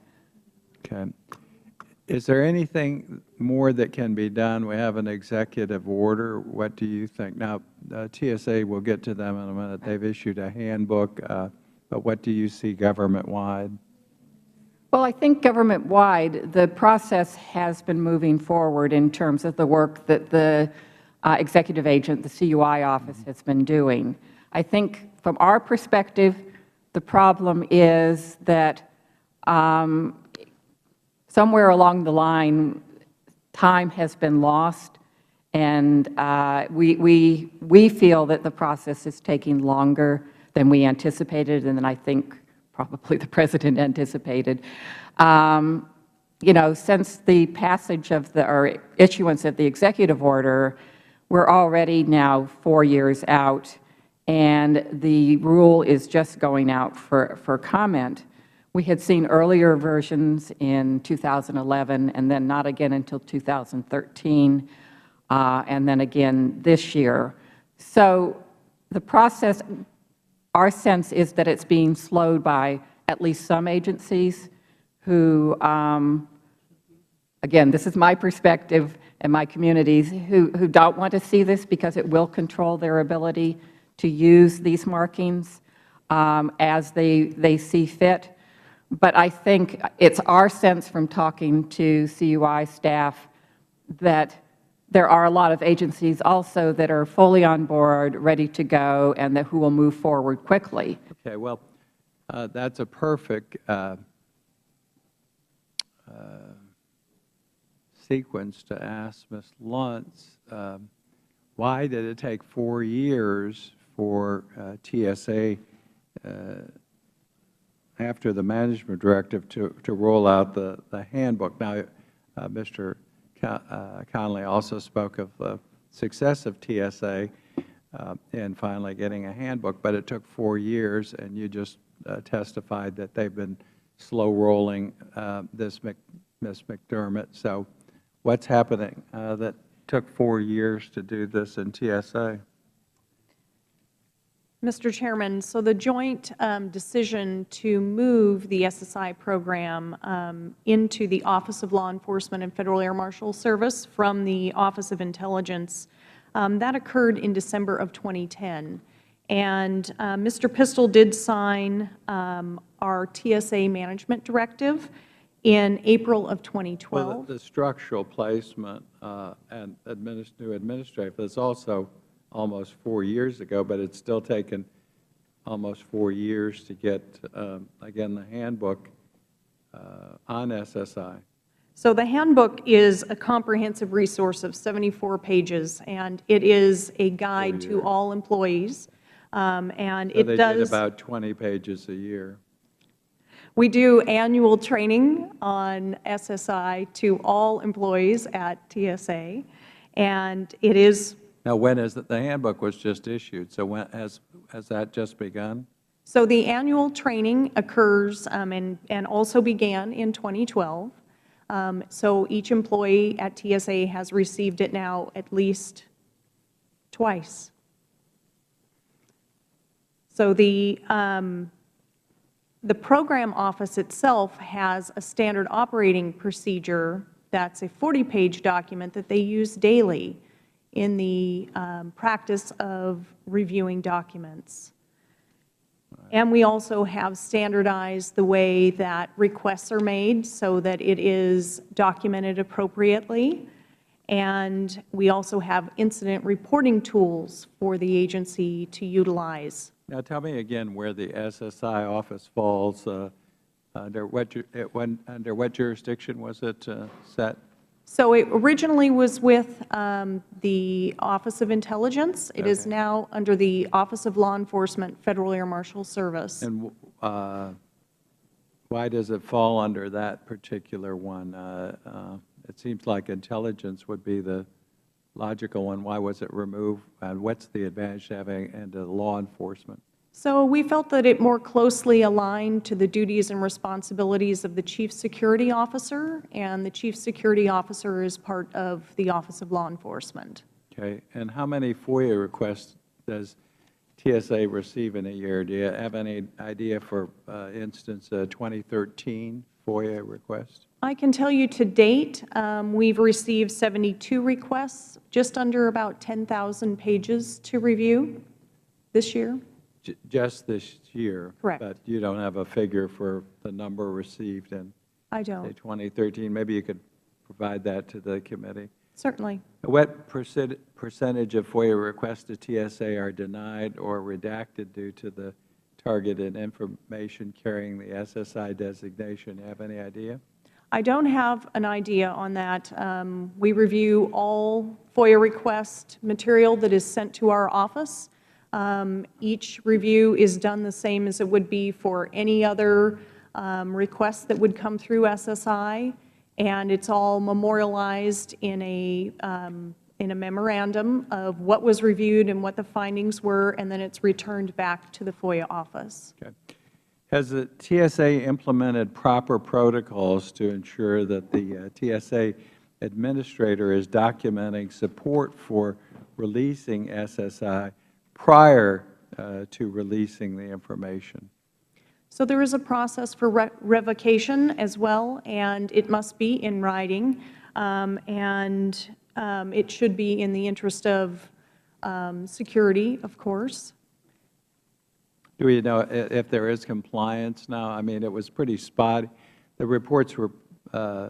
Okay. Is there anything more that can be done? We have an executive order. What do you think? Now, TSA, we'll get to them in a minute. They've issued a handbook, but what do you see government-wide? Well, I think government-wide, the process has been moving forward in terms of the work that the executive agent, the CUI office, has been doing. I think from our perspective, the problem is that somewhere along the line, time has been lost, and we feel that the process is taking longer than we anticipated, and then I think probably the President anticipated. You know, since the passage of or issuance of the executive order, we're already now 4 years out, and the rule is just going out for comment. We had seen earlier versions in 2011, and then not again until 2013, and then again this year. So the process, our sense is that it's being slowed by at least some agencies who, again, this is my perspective and my communities, who don't want to see this because it will control their ability to use these markings as they see fit. But I think it's our sense from talking to CUI staff that there are a lot of agencies also that are fully on board, ready to go, and who will move forward quickly. Okay, well, that's a perfect sequence to ask Ms. Luntz. Why did it take 4 years for TSA, after the management directive, to roll out the handbook? Now, Mr. Conley also spoke of the success of TSA in finally getting a handbook, but it took 4 years, and you just testified that they've been slow rolling this, Ms. McDermott. So what's happening that took 4 years to do this in TSA? Mr. Chairman, so the joint decision to move the SSI program into the Office of Law Enforcement and Federal Air Marshal Service from the Office of Intelligence, that occurred in December of 2010. And Mr. Pistol did sign our TSA management directive in April of 2012. Well, the structural placement and new administrative is also almost 4 years ago, but it's still taken almost 4 years to get, again, the handbook on SSI. So the handbook is a comprehensive resource of 74 pages, and it is a guide to all employees. And so it they does did about 20 pages a year. We do annual training on SSI to all employees at TSA, and it is. Now, when is it? The handbook was just issued, so when has that just begun? So the annual training occurs and also began in 2012. So each employee at TSA has received it now at least twice. So the program office itself has a standard operating procedure that's a 40-page document that they use daily in the practice of reviewing documents. And we also have standardized the way that requests are made so that it is documented appropriately. And we also have incident reporting tools for the agency to utilize. Now, tell me again where the SSI office falls. Under what jurisdiction was it set? So it originally was with the Office of Intelligence. It is now under the Office of Law Enforcement, Federal Air Marshal Service. And why does it fall under that particular one? It seems like intelligence would be the logical one. Why was it removed? And what's the advantage to having into law enforcement? So we felt that it more closely aligned to the duties and responsibilities of the Chief Security Officer, and the Chief Security Officer is part of the Office of Law Enforcement. Okay. And how many FOIA requests does TSA receive in a year? Do you have any idea, for instance, 2013 FOIA request? I can tell you to date, we've received 72 requests, just under about 10,000 pages to review this year. Just this year? Correct. But you don't have a figure for the number received in, I say, don't. 2013? Maybe you could provide that to the committee. Certainly. What percentage of FOIA requests to TSA are denied or redacted due to the targeted information carrying the SSI designation? Do you have any idea? I don't have an idea on that. We review all FOIA request material that is sent to our office. Each review is done the same as it would be for any other request that would come through SSI, and it's all memorialized in a memorandum of what was reviewed and what the findings were, and then it's returned back to the FOIA office. Okay. Has the TSA implemented proper protocols to ensure that the TSA administrator is documenting support for releasing SSI prior to releasing the information? So there is a process for revocation as well, and it must be in writing, and it should be in the interest of security, of course. Do we know if there is compliance now? I mean, it was pretty spotty. The reports were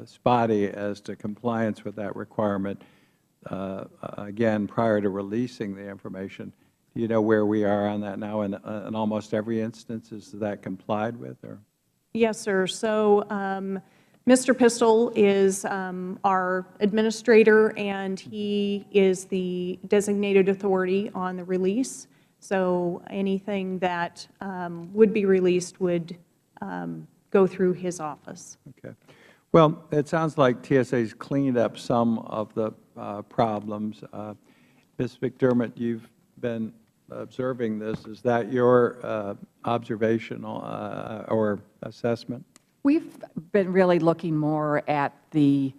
spotty as to compliance with that requirement, again, prior to releasing the information. Do you know where we are on that now? In almost every instance, is that complied with? Or? Yes, sir. So Mr. Pistol is our administrator, and he is the designated authority on the release. So anything that would be released would go through his office. Okay. Well, it sounds like TSA has cleaned up some of the problems. Ms. McDermott, you've been observing this. Is that your observation or assessment? We've been really looking more at the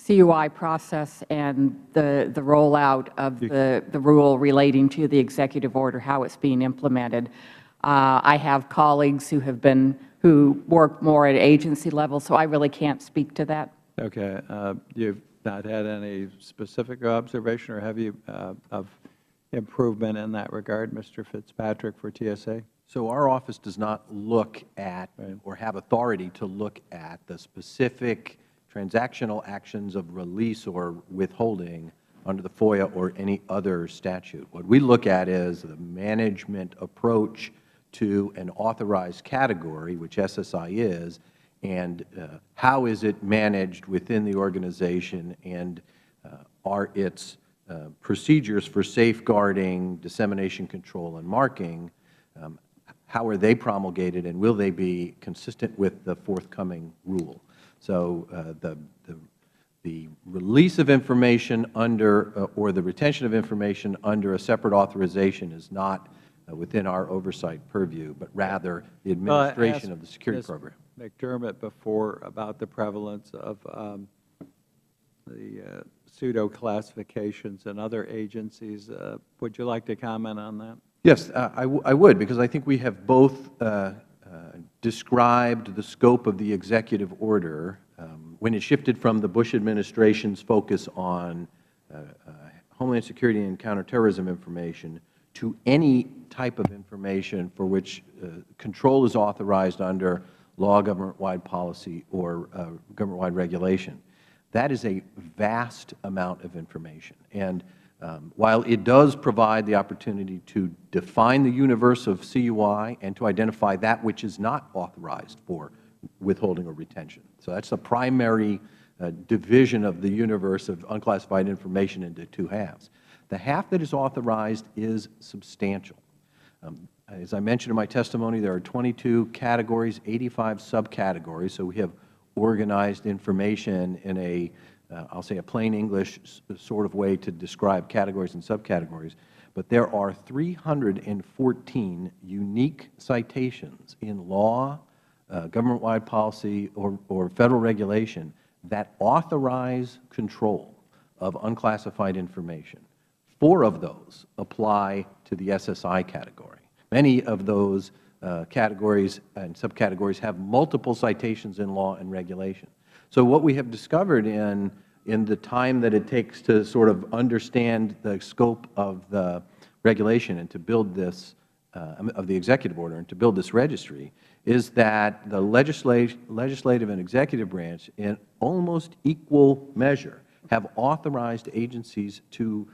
CUI process and the rollout of the rule relating to the executive order, how it's being implemented. I have colleagues who work more at agency level, so I really can't speak to that. Okay. You've not had any specific observation, or have you, of improvement in that regard, Mr. Fitzpatrick, for TSA? So our office does not look at or have authority to look at the specific transactional actions of release or withholding under the FOIA or any other statute. What we look at is the management approach to an authorized category, which SSI is, and how is it managed within the organization, and are its procedures for safeguarding, dissemination control, and marking, how are they promulgated, and will they be consistent with the forthcoming rule? So the release of information under or the retention of information under a separate authorization is not within our oversight purview, but rather the Well, I administration asked of the security Ms. program. McDermott before about the prevalence of the pseudo classifications in other agencies. Would you like to comment on that? Yes, I would, because I think we have both described the scope of the executive order when it shifted from the Bush administration's focus on Homeland Security and counterterrorism information to any type of information for which control is authorized under law, government-wide policy, or government-wide regulation. That is a vast amount of information. And while it does provide the opportunity to define the universe of CUI and to identify that which is not authorized for withholding or retention. So that's the primary division of the universe of unclassified information into two halves. The half that is authorized is substantial. As I mentioned in my testimony, there are 22 categories, 85 subcategories. So we have organized information in a, I'll say a plain English sort of way to describe categories and subcategories. But there are 314 unique citations in law, government-wide policy, or Federal regulation that authorize control of unclassified information. 4 of those apply to the SSI category. Many of those categories and subcategories have multiple citations in law and regulation. So what we have discovered in the time that it takes to sort of understand the scope of the regulation and to build this, of the executive order and to build this registry, is that the legislative and executive branch in almost equal measure have authorized agencies to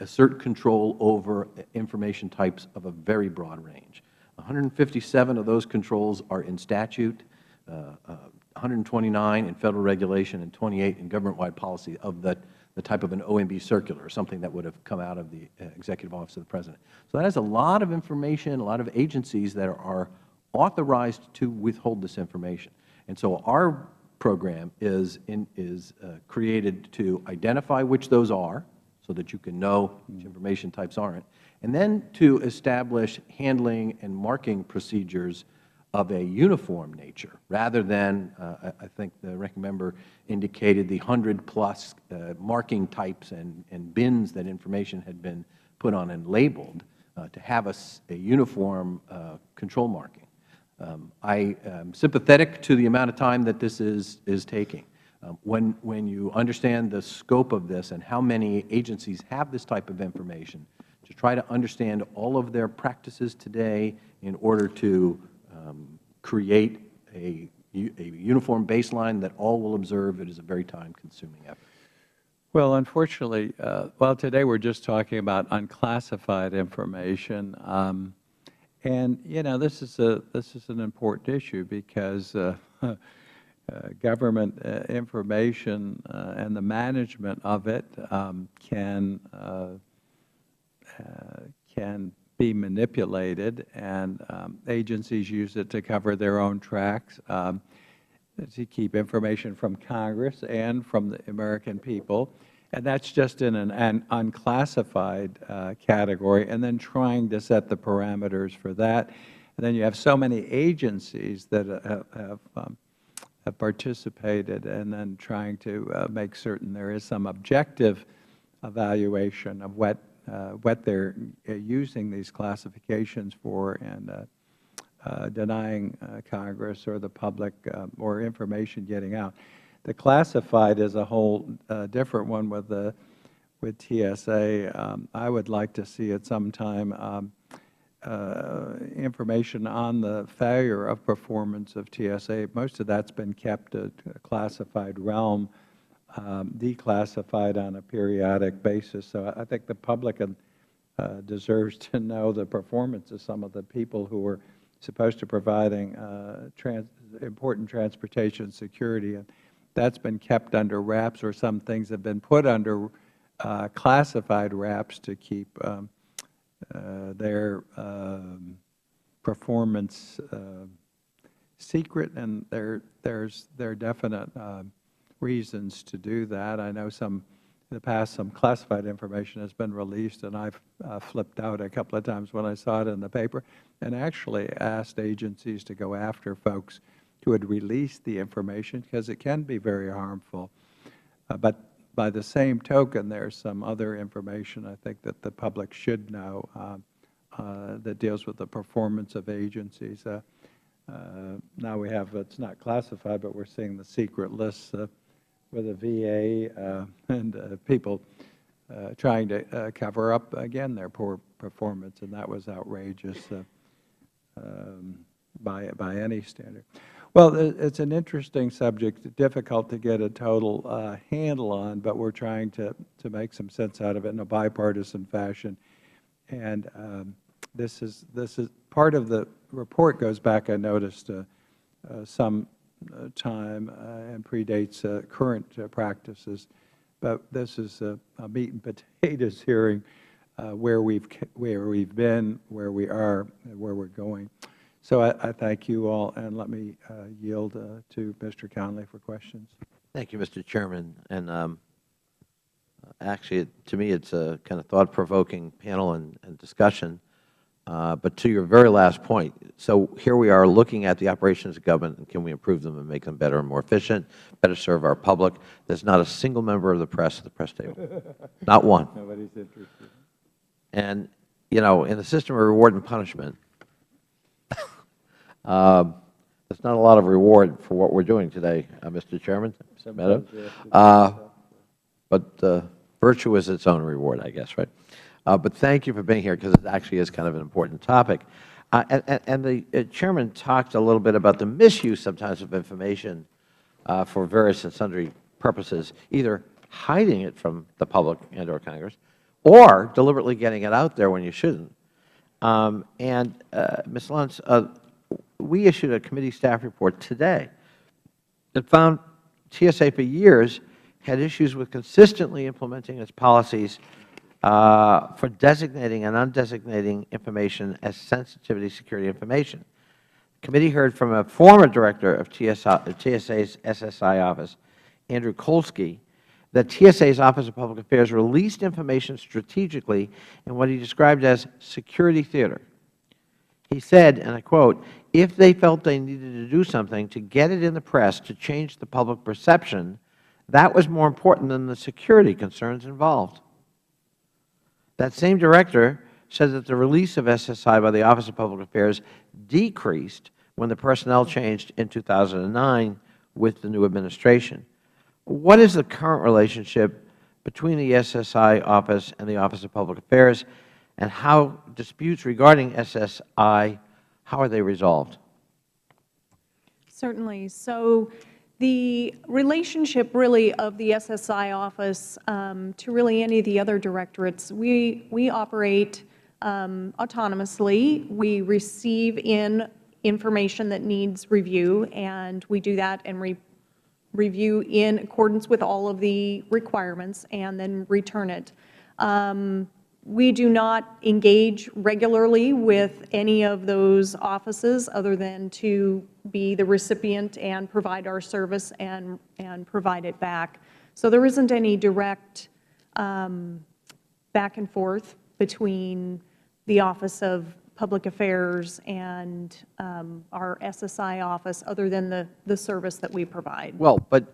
assert control over information types of a very broad range. 157 of those controls are in statute, 129 in Federal regulation, and 28 in government-wide policy of the type of an OMB circular, or something that would have come out of the Executive Office of the President. So that is a lot of information, a lot of agencies that are authorized to withhold this information. And so our program is created to identify which those are, so that you can know which information types aren't, and then to establish handling and marking procedures of a uniform nature, rather than, I think the ranking member indicated, the 100-plus marking types and bins that information had been put on and labeled, to have a uniform control marking. I am sympathetic to the amount of time that this is taking. When you understand the scope of this and how many agencies have this type of information, to try to understand all of their practices today in order to create a uniform baseline that all will observe, it is a very time-consuming effort. Well, unfortunately, well, today we're just talking about unclassified information, and this is an important issue because government information and the management of it can be manipulated, and agencies use it to cover their own tracks, to keep information from Congress and from the American people. And that's just in an unclassified category, and then trying to set the parameters for that. And then you have so many agencies that have participated, and then trying to make certain there is some objective evaluation of what they're using these classifications for, and denying Congress or the public or information getting out. The classified is a whole different one with TSA. I would like to see at some time information on the failure of performance of TSA. Most of that's been kept at a classified realm, declassified on a periodic basis. So I think the public deserves to know the performance of some of the people who are supposed to providing important transportation security. And that's been kept under wraps, or some things have been put under classified wraps to keep their performance secret, and there are definite reasons to do that. I know some the past, some classified information has been released, and I've flipped out a couple of times when I saw it in the paper, and actually asked agencies to go after folks who had released the information, because it can be very harmful. But by the same token, there's some other information I think that the public should know that deals with the performance of agencies. Now we have, it's not classified, but we're seeing the secret lists with the VA and people trying to cover up, again, their poor performance, and that was outrageous by any standard. Well, it's an interesting subject, difficult to get a total handle on, but we're trying to make some sense out of it in a bipartisan fashion. And this is part of the report goes back, I noticed, some time and predates current practices. But this is a meat and potatoes hearing where we've been, where we are, and where we're going. So I thank you all, and let me yield to Mr. Conley for questions. Thank you, Mr. Chairman. And actually, to me, it's a kind of thought-provoking panel and discussion. But to your very last point, so here we are looking at the operations of government, and can we improve them and make them better and more efficient, better serve our public? There's not a single member of the press at the press table, not one. Nobody's interested. And, you know, in the system of reward and punishment, there's not a lot of reward for what we're doing today, Mr. Chairman, Mr. Meadow. But virtue is its own reward, I guess, right? But thank you for being here, because it actually is kind of an important topic. And the Chairman talked a little bit about the misuse sometimes of information for various and sundry purposes, either hiding it from the public and or Congress, or deliberately getting it out there when you shouldn't. And Ms. Luntz, we issued a committee staff report today that found TSA for years had issues with consistently implementing its policies for designating and undesignating information as sensitivity security information. The committee heard from a former director of TSA's SSI office, Andrew Kolsky, that TSA's Office of Public Affairs released information strategically in what he described as security theater. He said, and I quote, if they felt they needed to do something to get it in the press to change the public perception, that was more important than the security concerns involved. That same director said that the release of SSI by the Office of Public Affairs decreased when the personnel changed in 2009 with the new administration. What is the current relationship between the SSI office and the Office of Public Affairs, and how disputes regarding SSI, how are they resolved? Certainly. So the relationship really of the SSI office to really any of the other directorates, we operate autonomously. We receive in information that needs review, and we do that and review in accordance with all of the requirements and then return it. We do not engage regularly with any of those offices other than to be the recipient and provide our service and provide it back. So there isn't any direct back and forth between the Office of Public Affairs and our SSI office other than the service that we provide. Well, but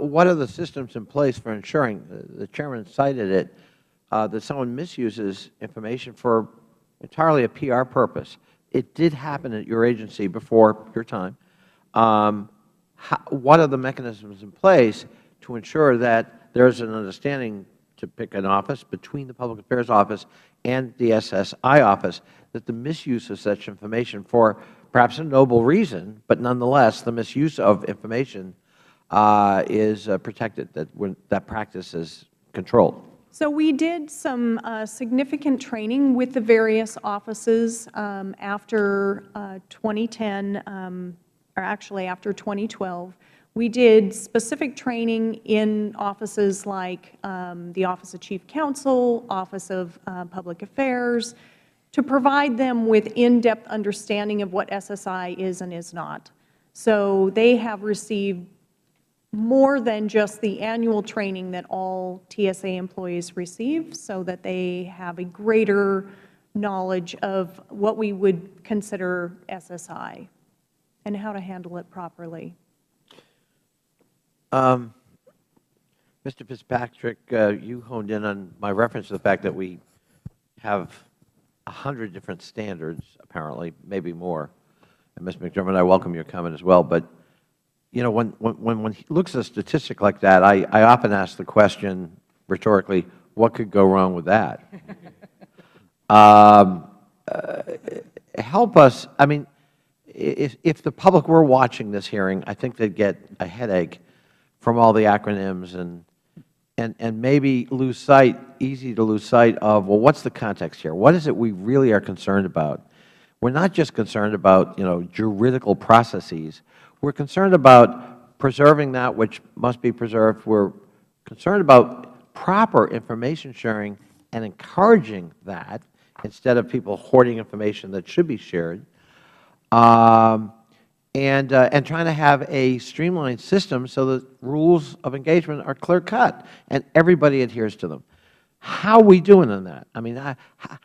what are the systems in place for ensuring, the Chairman cited it, that someone misuses information for entirely a PR purpose? It did happen at your agency before your time. What are the mechanisms in place to ensure that there is an understanding, to pick an office, between the Public Affairs Office and the SSI office, that the misuse of such information for perhaps a noble reason, but nonetheless the misuse of information is protected, that practice is controlled? So we did some significant training with the various offices after 2010, or actually after 2012. We did specific training in offices like the Office of Chief Counsel, Office of Public Affairs, to provide them with in-depth understanding of what SSI is and is not. So they have received more than just the annual training that all TSA employees receive, so that they have a greater knowledge of what we would consider SSI and how to handle it properly. Mr. Fitzpatrick, you honed in on my reference to the fact that we have 100 different standards, apparently, maybe more. And Ms. McDermott, I welcome your comment as well. But, you know, when he looks at a statistic like that, I often ask the question rhetorically, what could go wrong with that? Help us. I mean, if the public were watching this hearing, I think they'd get a headache from all the acronyms and maybe easy to lose sight of, well, what's the context here? What is it we really are concerned about? We're not just concerned about, you know, juridical processes. We're concerned about preserving that which must be preserved. We're concerned about proper information sharing and encouraging that instead of people hoarding information that should be shared. And trying to have a streamlined system so that rules of engagement are clear-cut and everybody adheres to them. How are we doing on that? I mean,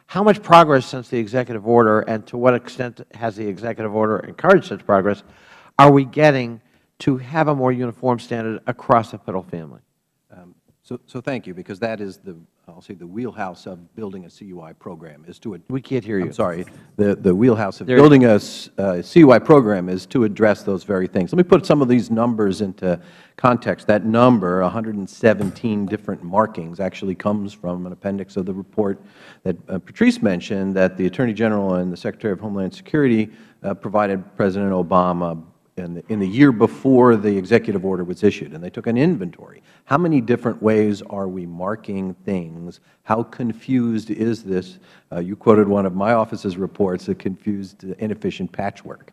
how much progress since the executive order, and to what extent has the executive order encouraged such progress, are we getting to have a more uniform standard across the federal family? So thank you, because that is I'll say the wheelhouse of building a CUI program is to. We can't hear you. I'm sorry. The wheelhouse of building a CUI program is to address those very things. Let me put some of these numbers into context. That number, 117 different markings, actually comes from an appendix of the report that Patrice mentioned that the Attorney General and the Secretary of Homeland Security provided President Obama in the year before the executive order was issued, and they took an inventory. How many different ways are we marking things? How confused is this? You quoted one of my office's reports, a confused, inefficient patchwork.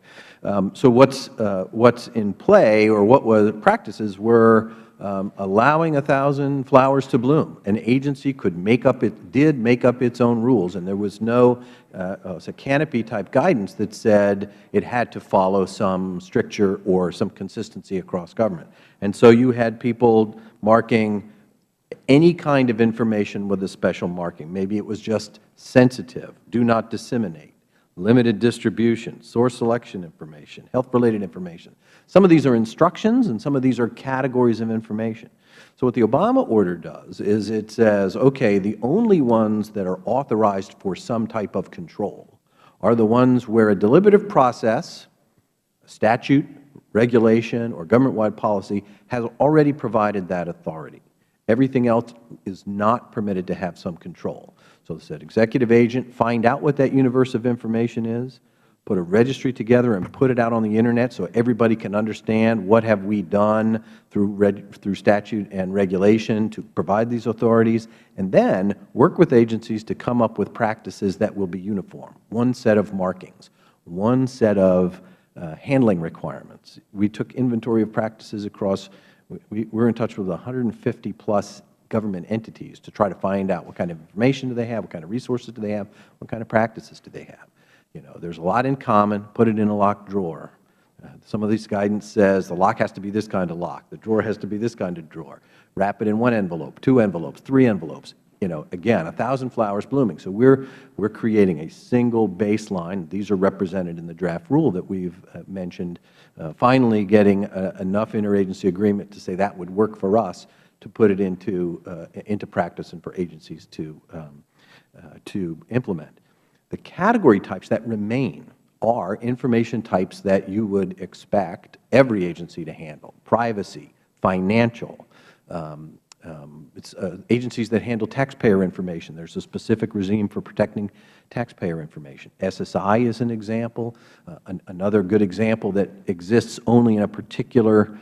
So what's in play, or what practices were allowing 1,000 flowers to bloom. An agency did make up its own rules, and there was no canopy-type guidance that said it had to follow some stricture or some consistency across government. And so you had people marking any kind of information with a special marking. Maybe it was just sensitive, do not disseminate, limited distribution, source selection information, health-related information. Some of these are instructions, and some of these are categories of information. So what the Obama order does is it says, okay, the only ones that are authorized for some type of control are the ones where a deliberative process, a statute, regulation, or government-wide policy has already provided that authority. Everything else is not permitted to have some control. So it said, executive agent, find out what that universe of information is, put a registry together and put it out on the Internet so everybody can understand what have we done through statute and regulation to provide these authorities, and then work with agencies to come up with practices that will be uniform. One set of markings, one set of handling requirements. We took inventory of practices across, we're in touch with 150-plus government entities to try to find out what kind of information do they have, what kind of resources do they have, what kind of practices do they have. You know, there's a lot in common. Put it in a locked drawer. Some of this guidance says the lock has to be this kind of lock. The drawer has to be this kind of drawer. Wrap it in one envelope, 2 envelopes, 3 envelopes. You know, again, 1,000 flowers blooming. So we're creating a single baseline. These are represented in the draft rule that we've mentioned. Finally, getting enough interagency agreement to say that would work for us to put it into practice and for agencies to implement. The category types that remain are information types that you would expect every agency to handle: privacy, financial. It's agencies that handle taxpayer information. There's a specific regime for protecting taxpayer information. SSI is an example. Another good example that exists only in a particular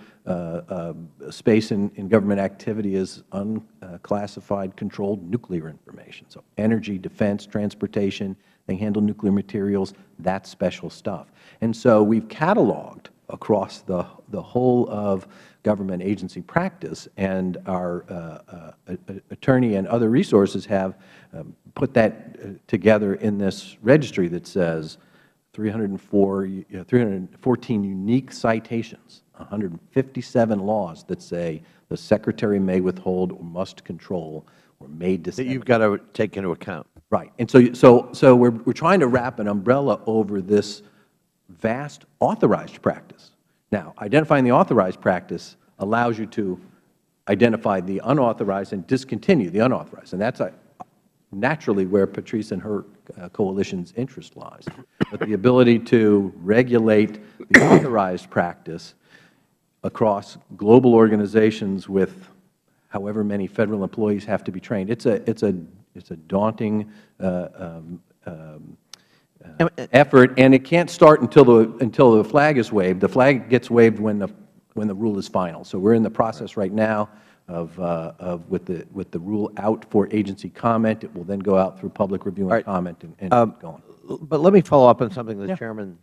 space in government activity is unclassified controlled nuclear information. So energy, defense, transportation, they handle nuclear materials. That's special stuff. And so we've cataloged across the whole of government agency practice, and our attorney and other resources have put that together in this registry that says 314 unique citations, 157 laws that say the Secretary may withhold or must control or may That disseminate. you've got to take into account. Right. And so we're trying to wrap an umbrella over this vast authorized practice. Now, identifying the authorized practice allows you to identify the unauthorized and discontinue the unauthorized. And that's naturally where Patrice and her coalition's interest lies. But the ability to regulate the authorized practice across global organizations with however many Federal employees have to be trained, it's a daunting effort, and it can't start until the flag is waved. The flag gets waved when the rule is final. So we're in the process right now of with the rule out for agency comment. It will then go out through public review and comment and go on. But let me follow up on something the Chairman,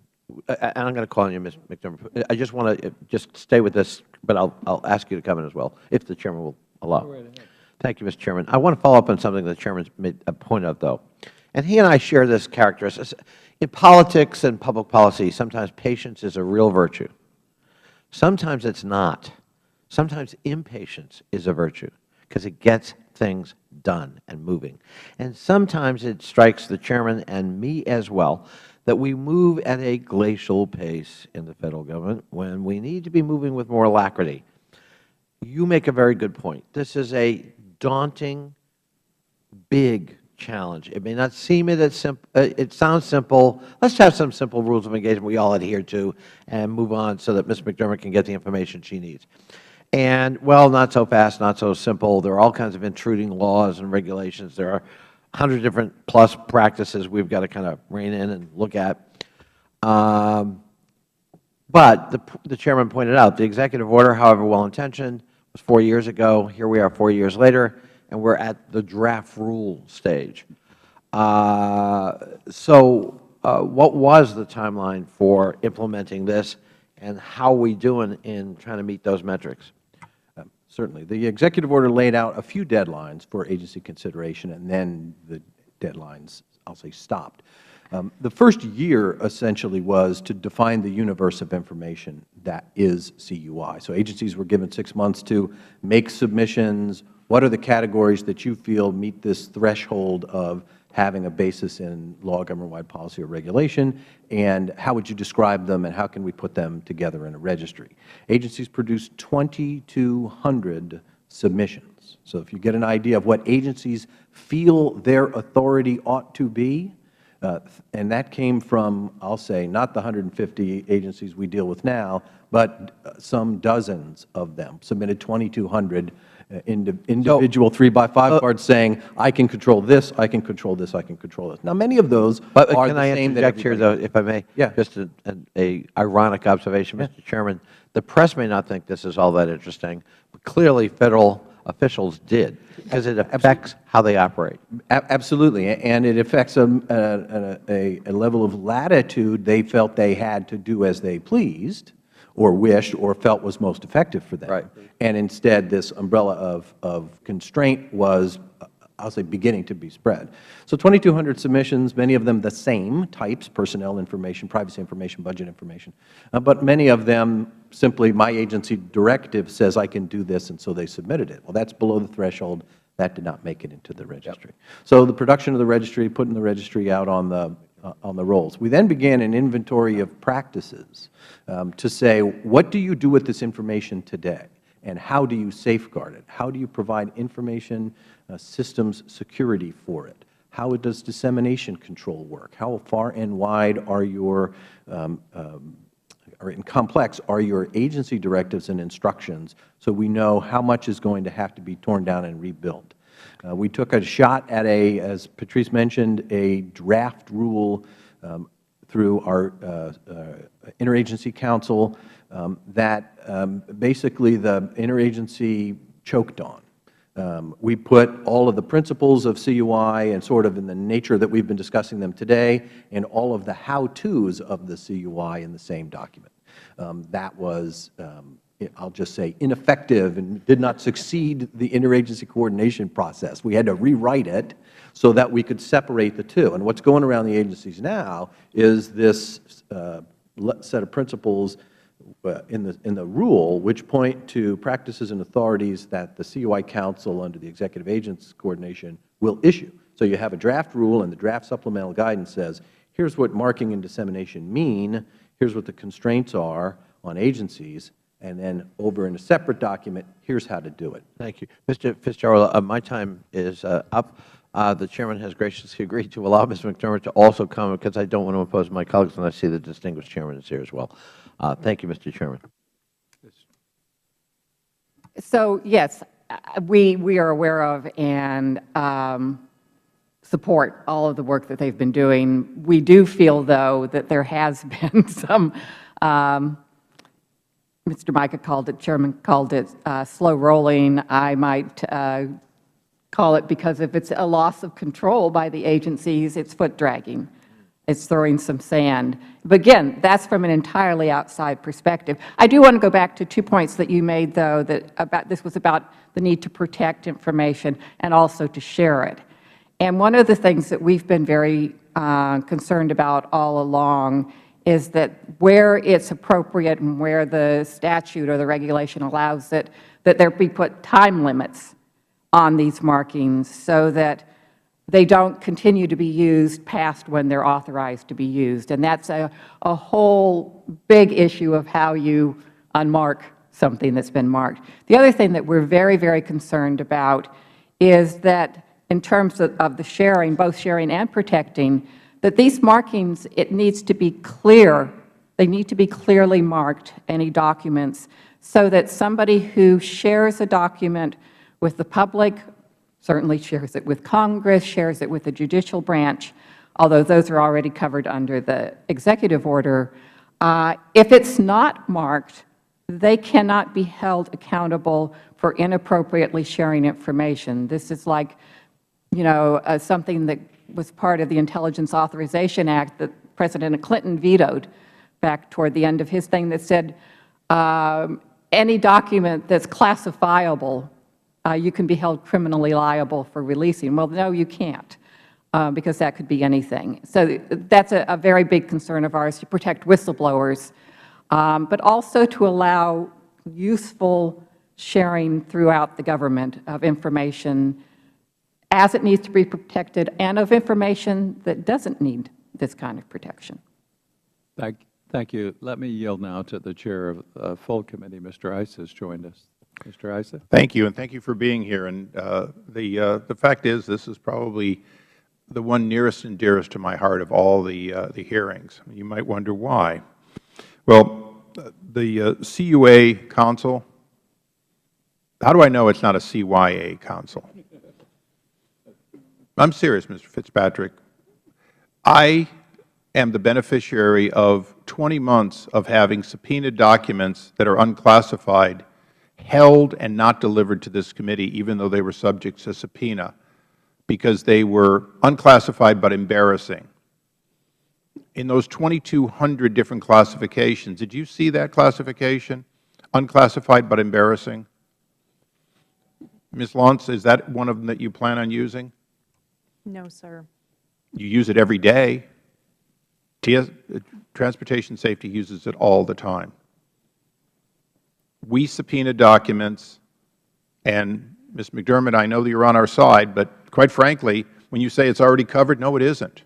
and I'm going to call on you, Ms. McDermott. I just want to just stay with this, but I'll ask you to come in as well, if the Chairman will allow. Thank you, Mr. Chairman. I want to follow up on something the Chairman made a point of, though. And he and I share this characteristic. In politics and public policy, sometimes patience is a real virtue. Sometimes it's not. Sometimes impatience is a virtue because it gets things done and moving. And sometimes it strikes the Chairman and me as well that we move at a glacial pace in the Federal Government when we need to be moving with more alacrity. You make a very good point. This is a daunting, big challenge. It may not seem it sounds simple. Let's have some simple rules of engagement we all adhere to and move on so that Ms. McDermott can get the information she needs. And, well, not so fast, not so simple. There are all kinds of intruding laws and regulations. There are 100 different plus practices we've got to kind of rein in and look at. But the Chairman pointed out the executive order, however well-intentioned, was 4 years ago. Here we are 4 years later, and we're at the draft rule stage. So what was the timeline for implementing this, and how are we doing in trying to meet those metrics? Certainly. The executive order laid out a few deadlines for agency consideration, and then the deadlines, I'll say, stopped. The first year essentially was to define the universe of information that is CUI. So agencies were given 6 months to make submissions. What are the categories that you feel meet this threshold of having a basis in law, government-wide policy, or regulation, and how would you describe them, and how can we put them together in a registry? Agencies produced 2,200 submissions. So if you get an idea of what agencies feel their authority ought to be, and that came from, I'll say, not the 150 agencies we deal with now, but some dozens of them submitted 2,200 individual 3x5 cards saying, I can control this, I can control this, I can control this. Now, many of those are the same that everybody. Can I interject here, though, if I may? Yeah. Just an ironic observation, Mr. Chairman. The press may not think this is all that interesting, but clearly Federal officials did, because it affects how they operate. Absolutely, and it affects a level of latitude they felt they had to do as they pleased, or wished, or felt was most effective for them. Right. And instead, this umbrella of constraint was, I'll say, beginning to be spread. So 2,200 submissions, many of them the same types, personnel information, privacy information, budget information, but many of them simply, my agency directive says I can do this, and so they submitted it. Well, that's below the threshold. That did not make it into the registry. So the production of the registry, putting the registry out on the rolls. We then began an inventory of practices to say, what do you do with this information today, and how do you safeguard it? How do you provide information systems security for it? How does dissemination control work? How far and wide are your or complex are your agency directives and instructions, so we know how much is going to have to be torn down and rebuilt? We took a shot at as Patrice mentioned, a draft rule through our interagency council that basically the interagency choked on. We put all of the principles of CUI and sort of in the nature that we've been discussing them today, and all of the how-tos of the CUI in the same document. That was I'll just say, ineffective and did not succeed the interagency coordination process. We had to rewrite it so that we could separate the two. And what's going around the agencies now is this set of principles in the rule which point to practices and authorities that the COI Council under the Executive Agents Coordination will issue. So you have a draft rule, and the draft supplemental guidance says, here's what marking and dissemination mean, here's what the constraints are on agencies, and then over in a separate document, here's how to do it. Thank you. Mr. Fitzgerald, my time is up. The Chairman has graciously agreed to allow Ms. McDermott to also comment because I don't want to impose my colleagues, and I see the distinguished Chairman is here as well. Thank you, Mr. Chairman. So, yes, we are aware of and support all of the work that they've been doing. We do feel, though, that there has been some, Mr. Mica called it, Chairman called it slow rolling. I might call it, because if it's a loss of control by the agencies, it's foot dragging. It's throwing some sand. But again, that's from an entirely outside perspective. I do want to go back to 2 points that you made, though, that this was about the need to protect information and also to share it. And one of the things that we've been very concerned about all along is that where it's appropriate and where the statute or the regulation allows it, that there be put time limits on these markings so that they don't continue to be used past when they're authorized to be used. And that's a whole big issue of how you unmark something that's been marked. The other thing that we're very, very concerned about is that in terms of the sharing, both sharing and protecting, that these markings, it needs to be clear. They need to be clearly marked, any documents, so that somebody who shares a document with the public, certainly shares it with Congress, shares it with the judicial branch, although those are already covered under the executive order. If it's not marked, they cannot be held accountable for inappropriately sharing information. This is like, you know, something that was part of the Intelligence Authorization Act that President Clinton vetoed back toward the end of his thing that said any document that's classifiable, you can be held criminally liable for releasing. Well, no, you can't, because that could be anything. So that's a very big concern of ours, to protect whistleblowers, but also to allow useful sharing throughout the government of information as it needs to be protected and of information that doesn't need this kind of protection. Thank you. Let me yield now to the Chair of the full committee. Mr. Issa has joined us. Mr. Issa. Thank you, and thank you for being here. And the fact is, this is probably the one nearest and dearest to my heart of all the hearings. You might wonder why. Well, the CUA Council, how do I know it's not a CYA Council? I'm serious, Mr. Fitzpatrick. I am the beneficiary of 20 months of having subpoenaed documents that are unclassified held and not delivered to this committee, even though they were subject to subpoena, because they were unclassified but embarrassing. In those 2,200 different classifications, did you see that classification, unclassified but embarrassing? Ms. Lawrence, is that one of them that you plan on using? No, sir. You use it every day. Transportation Safety uses it all the time. We subpoena documents, and Ms. McDermott, I know that you are on our side, but quite frankly, when you say it's already covered, no, it isn't.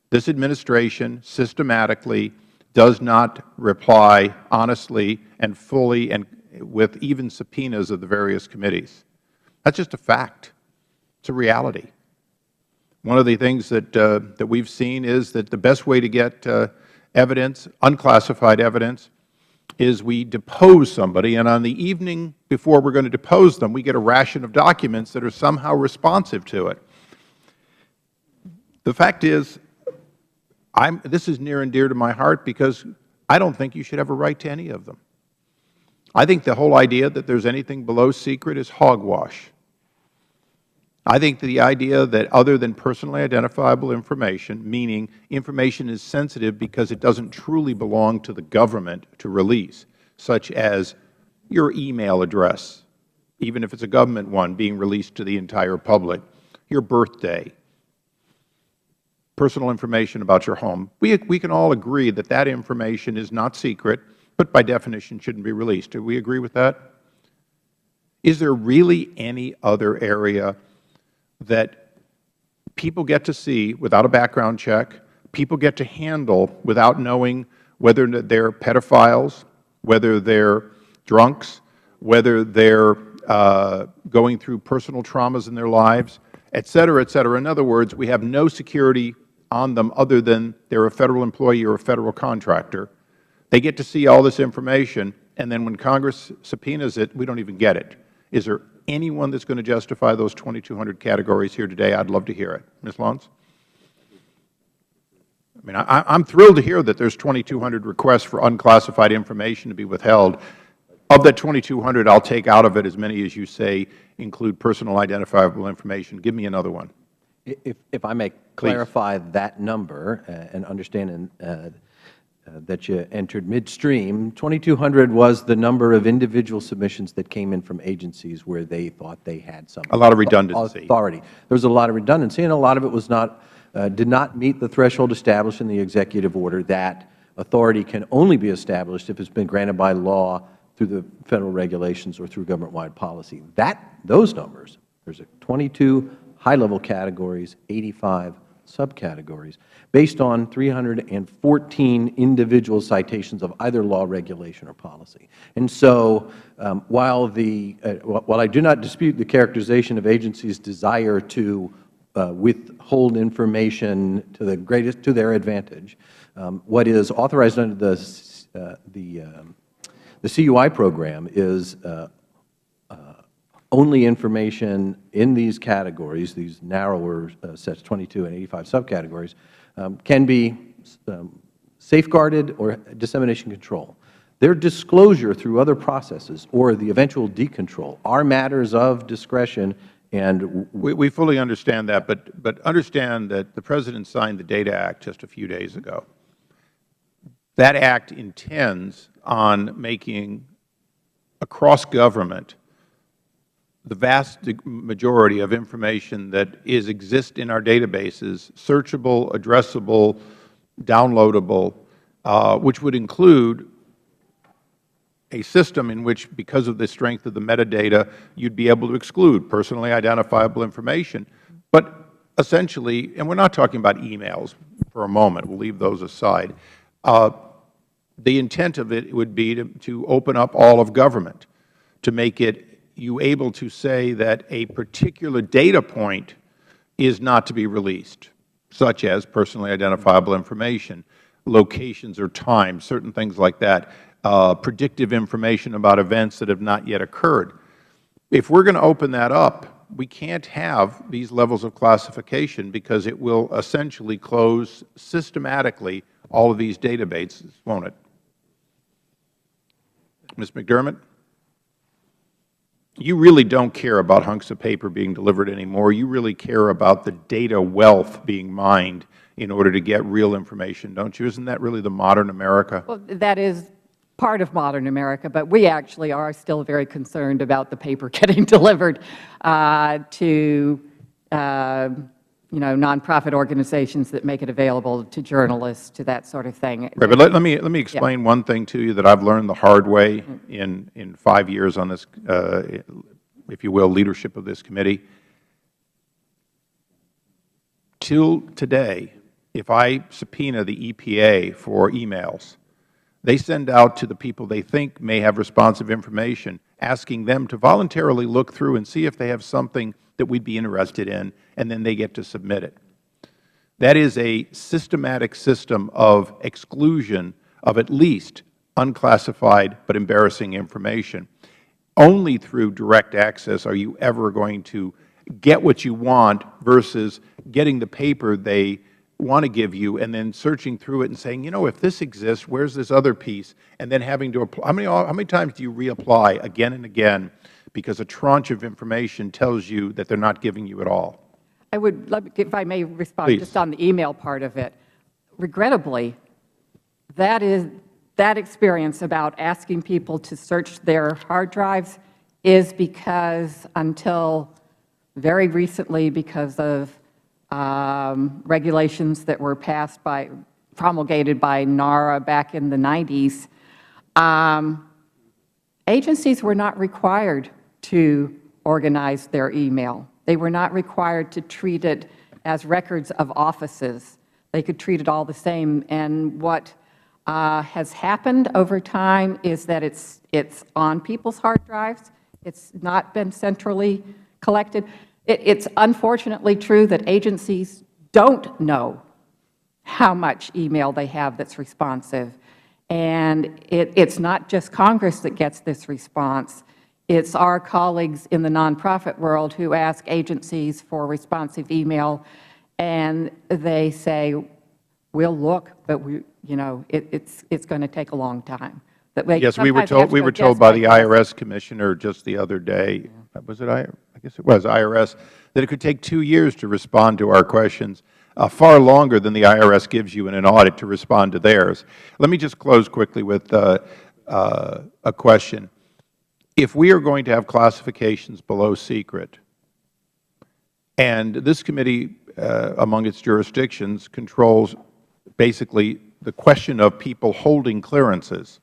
This administration systematically does not reply honestly and fully and with even subpoenas of the various committees. That's just a fact. It's a reality. One of the things that we've seen is that the best way to get evidence, unclassified evidence, is we depose somebody, and on the evening before we're going to depose them, we get a ration of documents that are somehow responsive to it. The fact is, this is near and dear to my heart because I don't think you should have a right to any of them. I think the whole idea that there's anything below secret is hogwash. I think the idea that other than personally identifiable information, meaning information is sensitive because it doesn't truly belong to the government to release, such as your email address, even if it's a government one, being released to the entire public, your birthday, personal information about your home. We can all agree that that information is not secret, but by definition shouldn't be released. Do we agree with that? Is there really any other area that people get to see without a background check, people get to handle without knowing whether they're pedophiles, whether they're drunks, whether they're going through personal traumas in their lives, et cetera, et cetera? In other words, we have no security on them other than they're a Federal employee or a Federal contractor. They get to see all this information, and then when Congress subpoenas it, we don't even get it. Is there anyone that's going to justify those 2,200 categories here today? I'd love to hear it. Ms. Lawrence? I mean, I'm thrilled to hear that there's 2,200 requests for unclassified information to be withheld. Of that 2,200, I'll take out of it as many as you say include personal identifiable information. Give me another one. If I may clarify that number and understand that you entered midstream, 2,200 was the number of individual submissions that came in from agencies where they thought they had some a lot of redundancy. Authority. There was a lot of redundancy, and a lot of it was not did not meet the threshold established in the executive order that authority can only be established if it's been granted by law through the Federal regulations or through government-wide policy. Those numbers, there's 22 high-level categories, 85 subcategories, based on 314 individual citations of either law, regulation, or policy. And so while I do not dispute the characterization of agencies' desire to withhold information to their advantage, what is authorized under the CUI program is only information in these categories, these narrower sets, 22 and 85 subcategories, can be safeguarded or dissemination control. Their disclosure through other processes or the eventual decontrol are matters of discretion. And we fully understand that, but understand that the President signed the Data Act just a few days ago. That Act intends on making across government the vast majority of information that exists in our databases searchable, addressable, downloadable, which would include a system in which, because of the strength of the metadata, you'd be able to exclude personally identifiable information. But essentially, and we're not talking about emails for a moment, we'll leave those aside, the intent of it would be to open up all of government, to make you able to say that a particular data point is not to be released, such as personally identifiable information, locations or times, certain things like that, predictive information about events that have not yet occurred. If we're going to open that up, we can't have these levels of classification because it will essentially close systematically all of these databases, won't it? Ms. McDermott? You really don't care about hunks of paper being delivered anymore. You really care about the data wealth being mined in order to get real information, don't you? Isn't that really the modern America? Well, that is part of modern America, but we actually are still very concerned about the paper getting delivered to nonprofit organizations that make it available to journalists, to that sort of thing. Right, but let me explain one thing to you that I've learned the hard way in 5 years on this, if you will, leadership of this committee. Till today, if I subpoena the EPA for emails, they send out to the people they think may have responsive information, asking them to voluntarily look through and see if they have something that we'd be interested in, and then they get to submit it. That is a systematic system of exclusion of at least unclassified but embarrassing information. Only through direct access are you ever going to get what you want versus getting the paper they want to give you and then searching through it and saying, you know, if this exists, where's this other piece? And then having to apply. How many times do you reapply again and again because a tranche of information tells you that they're not giving you at all? I would, if I may respond Please. just on the email part of it. Regrettably, that is that experience about asking people to search their hard drives is because until very recently, because of regulations that were promulgated by NARA back in the 90s, agencies were not required to organize their email. They were not required to treat it as records of offices. They could treat it all the same. And what has happened over time is that it's on people's hard drives. It's not been centrally collected. It's unfortunately true that agencies don't know how much email they have that's responsive. And it's not just Congress that gets this response. It's our colleagues in the nonprofit world who ask agencies for responsive email, and they say, we'll look, but it's going to take a long time. Yes, we were told by the IRS commissioner just the other day, was it I guess it was IRS, that it could take 2 years to respond to our questions, far longer than the IRS gives you in an audit to respond to theirs. Let me just close quickly with a question. If we are going to have classifications below secret, and this committee, among its jurisdictions, controls basically the question of people holding clearances,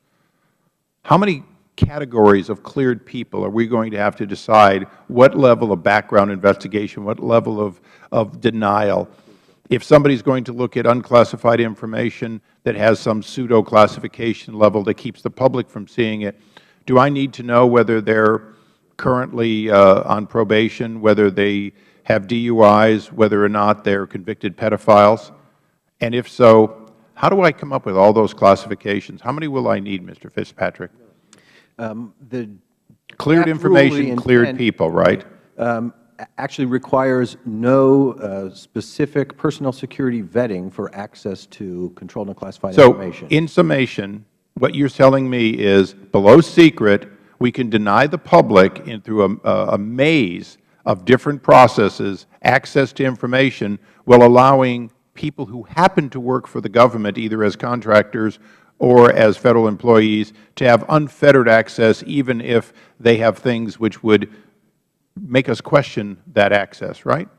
how many categories of cleared people are we going to have to decide what level of background investigation, what level of denial? If somebody is going to look at unclassified information that has some pseudo classification level that keeps the public from seeing it, do I need to know whether they are currently on probation, whether they have DUIs, whether or not they are convicted pedophiles? And if so, how do I come up with all those classifications? How many will I need, Mr. Fitzpatrick? The cleared information, cleared intent, people, right? actually requires no specific personal security vetting for access to controlled and classified information. So, in summation, what you are telling me is below secret, we can deny the public through a maze of different processes access to information while allowing people who happen to work for the government, either as contractors or as Federal employees, to have unfettered access even if they have things which would make us question that access, right?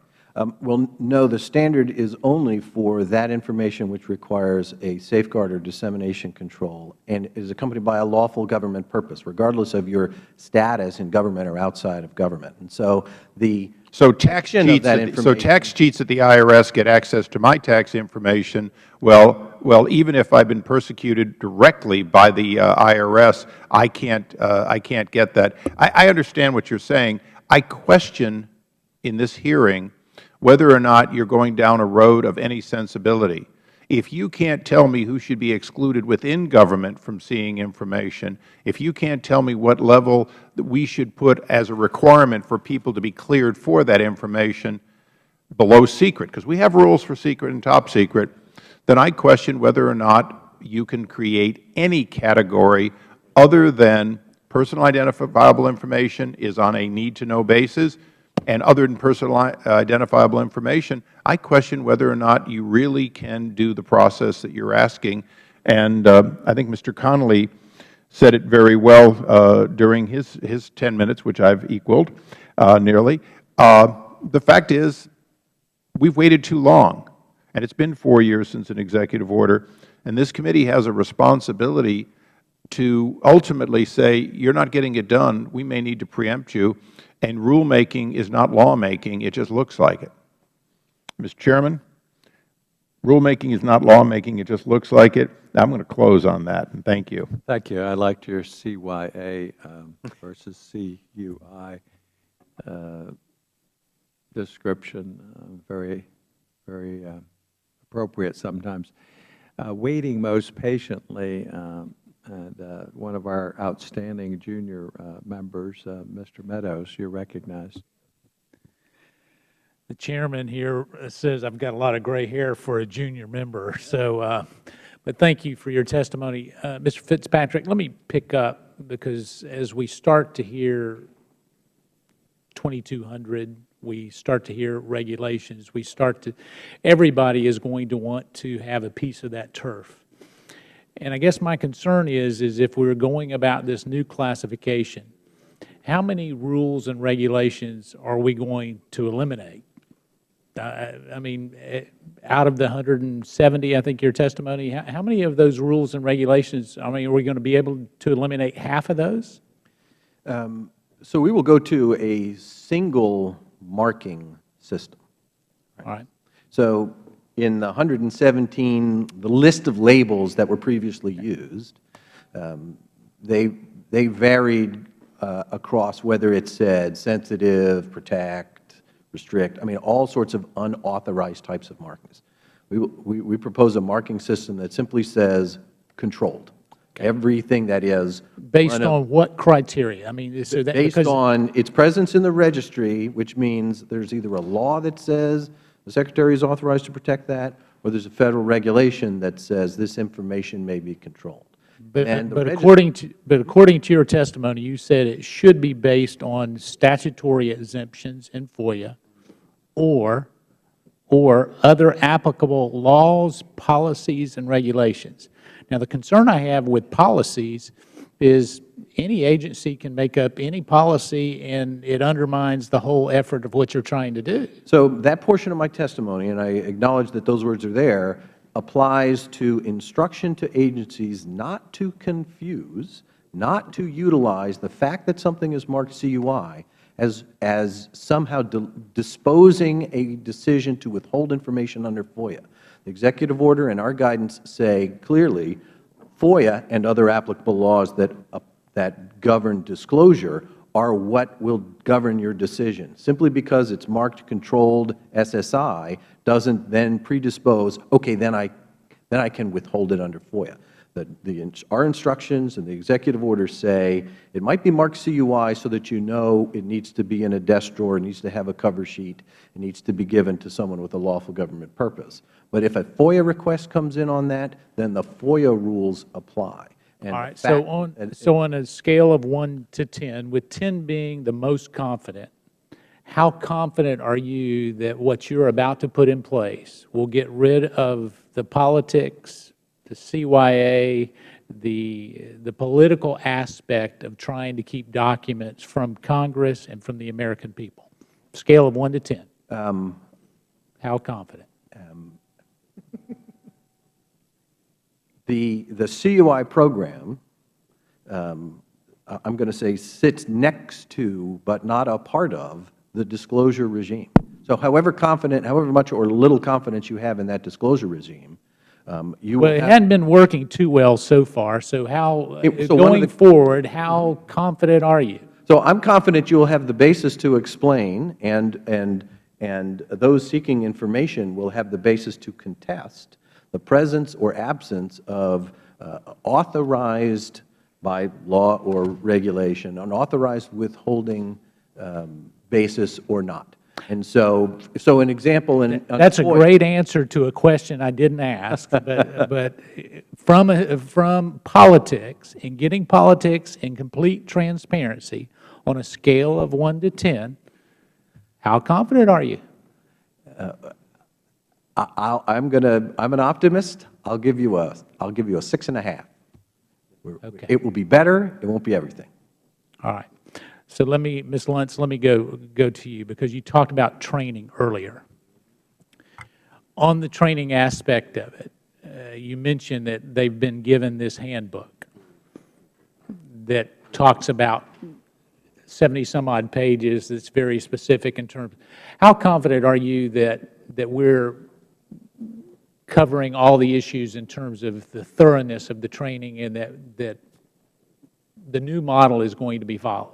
Well, no, the standard is only for that information which requires a safeguard or dissemination control and is accompanied by a lawful government purpose, regardless of your status in government or outside of government. And so the tax cheats at the IRS get access to my tax information. Well, even if I've been persecuted directly by the IRS, I can't get that. I understand what you're saying. I question in this hearing whether or not you're going down a road of any sensibility. If you can't tell me who should be excluded within government from seeing information, if you can't tell me what level that we should put as a requirement for people to be cleared for that information below secret, because we have rules for secret and top secret, then I question whether or not you can create any category other than personal identifiable information is on a need-to-know basis, and other than personal identifiable information, I question whether or not you really can do the process that you're asking. And I think Mr. Connolly said it very well during his 10 minutes, which I've equaled nearly. The fact is, we've waited too long, and it's been 4 years since an executive order, and this committee has a responsibility to ultimately say, you're not getting it done, we may need to preempt you. And rulemaking is not lawmaking, it just looks like it. Mr. Chairman, rulemaking is not lawmaking, it just looks like it. I'm going to close on that, and thank you. Thank you. I liked your CYA versus CUI description, very appropriate sometimes. Waiting most patiently, and one of our outstanding junior members, Mr. Meadows, you're recognized. The chairman here says I've got a lot of gray hair for a junior member. So, but thank you for your testimony. Mr. Fitzpatrick, let me pick up, because as we start to hear 2200, we start to hear regulations, everybody is going to want to have a piece of that turf. And I guess my concern is if we're going about this new classification, how many rules and regulations are we going to eliminate? I mean, out of the 170, I think your testimony, how many of those rules and regulations, I mean, are we going to be able to eliminate half of those? So we will go to a single marking system. All right. So in the 117, the list of labels that were previously used, they varied across whether it said sensitive, protect, restrict, I mean, all sorts of unauthorized types of markings. We propose a marking system that simply says controlled. Everything that is based on what criteria? I mean, so that based on its presence in the registry, which means there's either a law that says the Secretary is authorized to protect that, or there's a Federal regulation that says this information may be controlled. But according to your testimony, you said it should be based on statutory exemptions in FOIA or other applicable laws, policies, and regulations. Now, the concern I have with policies is any agency can make up any policy, and it undermines the whole effort of what you're trying to do. So that portion of my testimony, and I acknowledge that those words are there, applies to instruction to agencies not to confuse, not to utilize the fact that something is marked CUI as somehow disposing a decision to withhold information under FOIA. The executive order and our guidance say clearly FOIA and other applicable laws that govern disclosure are what will govern your decision. Simply because it's marked controlled SSI doesn't then predispose, okay, then I can withhold it under FOIA. Our instructions and the executive orders say it might be marked CUI so that you know it needs to be in a desk drawer, it needs to have a cover sheet, it needs to be given to someone with a lawful government purpose. But if a FOIA request comes in on that, then the FOIA rules apply. All right. So on a scale of 1 to 10, with 10 being the most confident, how confident are you that what you're about to put in place will get rid of the politics, the CYA, the political aspect of trying to keep documents from Congress and from the American people? Scale of 1 to 10. How confident? The CUI program, I'm going to say, sits next to but not a part of the disclosure regime. So however confident, however much or little confidence you have in that disclosure regime, you will Well, it hadn't been working too well so far, so how, going forward, how confident are you? So I'm confident you will have the basis to explain, and those seeking information will have the basis to contest the presence or absence of authorized by law or regulation, unauthorized withholding basis or not. And so an example in that's a great answer to a question I didn't ask, but from politics and getting politics in complete transparency on a scale of 1 to 10, how confident are you? I'm an optimist. I'll give you a 6.5. Okay. It will be better. It won't be everything. All right. So Ms. Luntz, let me go to you, because you talked about training earlier. On the training aspect of it, you mentioned that they've been given this handbook that talks about 70-some-odd pages that's very specific in terms. How confident are you that we're covering all the issues in terms of the thoroughness of the training, and that the new model is going to be followed?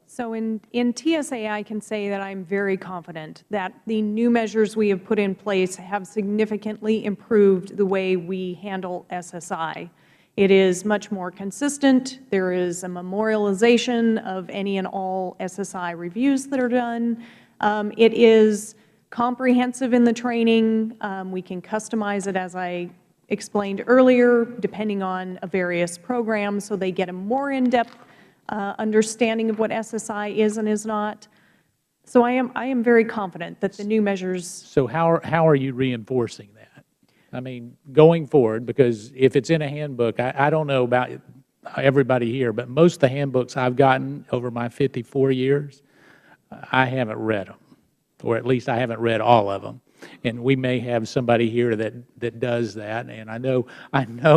So in TSA, I can say that I'm very confident that the new measures we have put in place have significantly improved the way we handle SSI. It is much more consistent. There is a memorialization of any and all SSI reviews that are done. It is comprehensive in the training. We can customize it, as I explained earlier, depending on various programs, so they get a more in-depth understanding of what SSI is and is not. So I am very confident that the new measures. So how are you reinforcing that? I mean, going forward, because if it's in a handbook, I don't know about everybody here, but most of the handbooks I've gotten over my 54 years, I haven't read them, or at least I haven't read all of them. And we may have somebody here that does that. And I know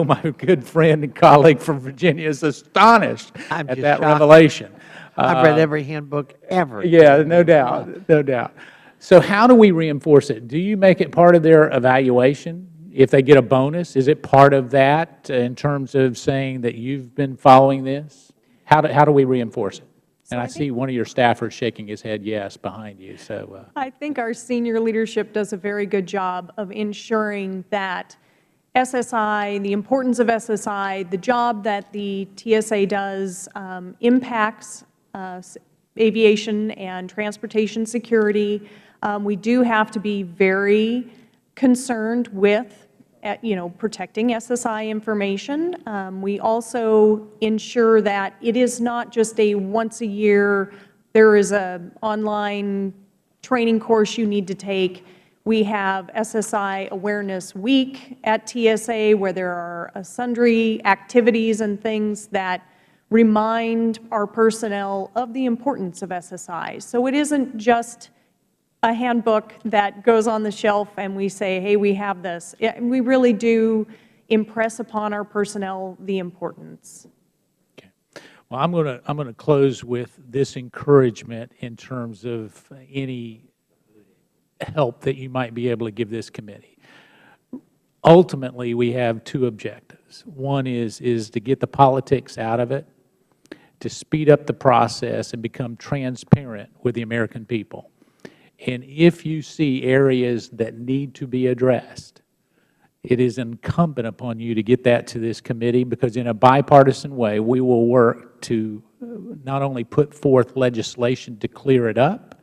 my good friend and colleague from Virginia is astonished I'm at just that shocked. revelation. I've read every handbook ever. Yeah, no doubt, no doubt. So how do we reinforce it? Do you make it part of their evaluation? If they get a bonus, is it part of that in terms of saying that you've been following this? How do we reinforce it? And I see one of your staffers shaking his head yes behind you. So I think our senior leadership does a very good job of ensuring that SSI, the importance of SSI, the job that the TSA does impacts aviation and transportation security. We do have to be very concerned with protecting SSI information. We also ensure that it is not just a once a year, there is an online training course you need to take. We have SSI Awareness Week at TSA where there are sundry activities and things that remind our personnel of the importance of SSI. So it isn't just a handbook that goes on the shelf and we say, hey, we have this. We really do impress upon our personnel the importance. okay. Well, I'm going to close with this encouragement in terms of any help that you might be able to give this committee. Ultimately, we have two objectives. One is to get the politics out of it, to speed up the process and become transparent with the American people. And if you see areas that need to be addressed, it is incumbent upon you to get that to this committee, because in a bipartisan way, we will work to not only put forth legislation to clear it up,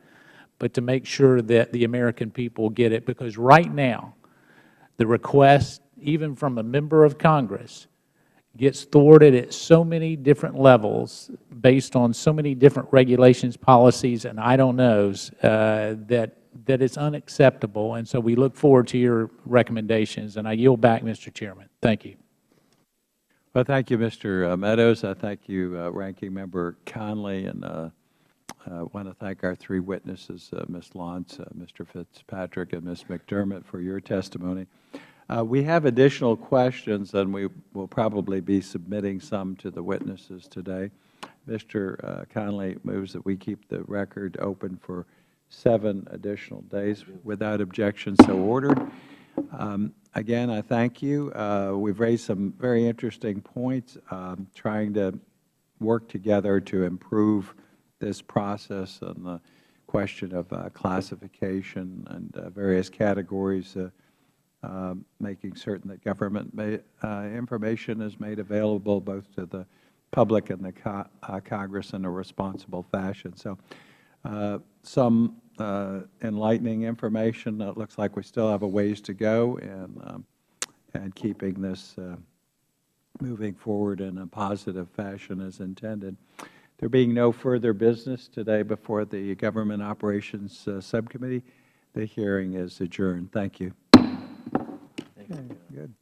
but to make sure that the American people get it. Because right now, the request, even from a member of Congress, gets thwarted at so many different levels based on so many different regulations, policies, and I don't knows that it's unacceptable. And so we look forward to your recommendations. And I yield back, Mr. Chairman. Thank you. Well, thank you, Mr. Meadows. I thank you, Ranking Member Conley, and I want to thank our three witnesses, Ms. Lantz, Mr. Fitzpatrick, and Ms. McDermott, for your testimony. We have additional questions, and we will probably be submitting some to the witnesses today. Mr. Conley moves that we keep the record open for 7 additional days. Without objection, so ordered. Again, I thank you. We've raised some very interesting points, trying to work together to improve this process on the question of classification and various categories, making certain that government information is made available both to the public and the Congress in a responsible fashion. So some enlightening information. It looks like we still have a ways to go in keeping this moving forward in a positive fashion as intended. There being no further business today before the Government Operations Subcommittee, the hearing is adjourned. Thank you. Thank you. Good.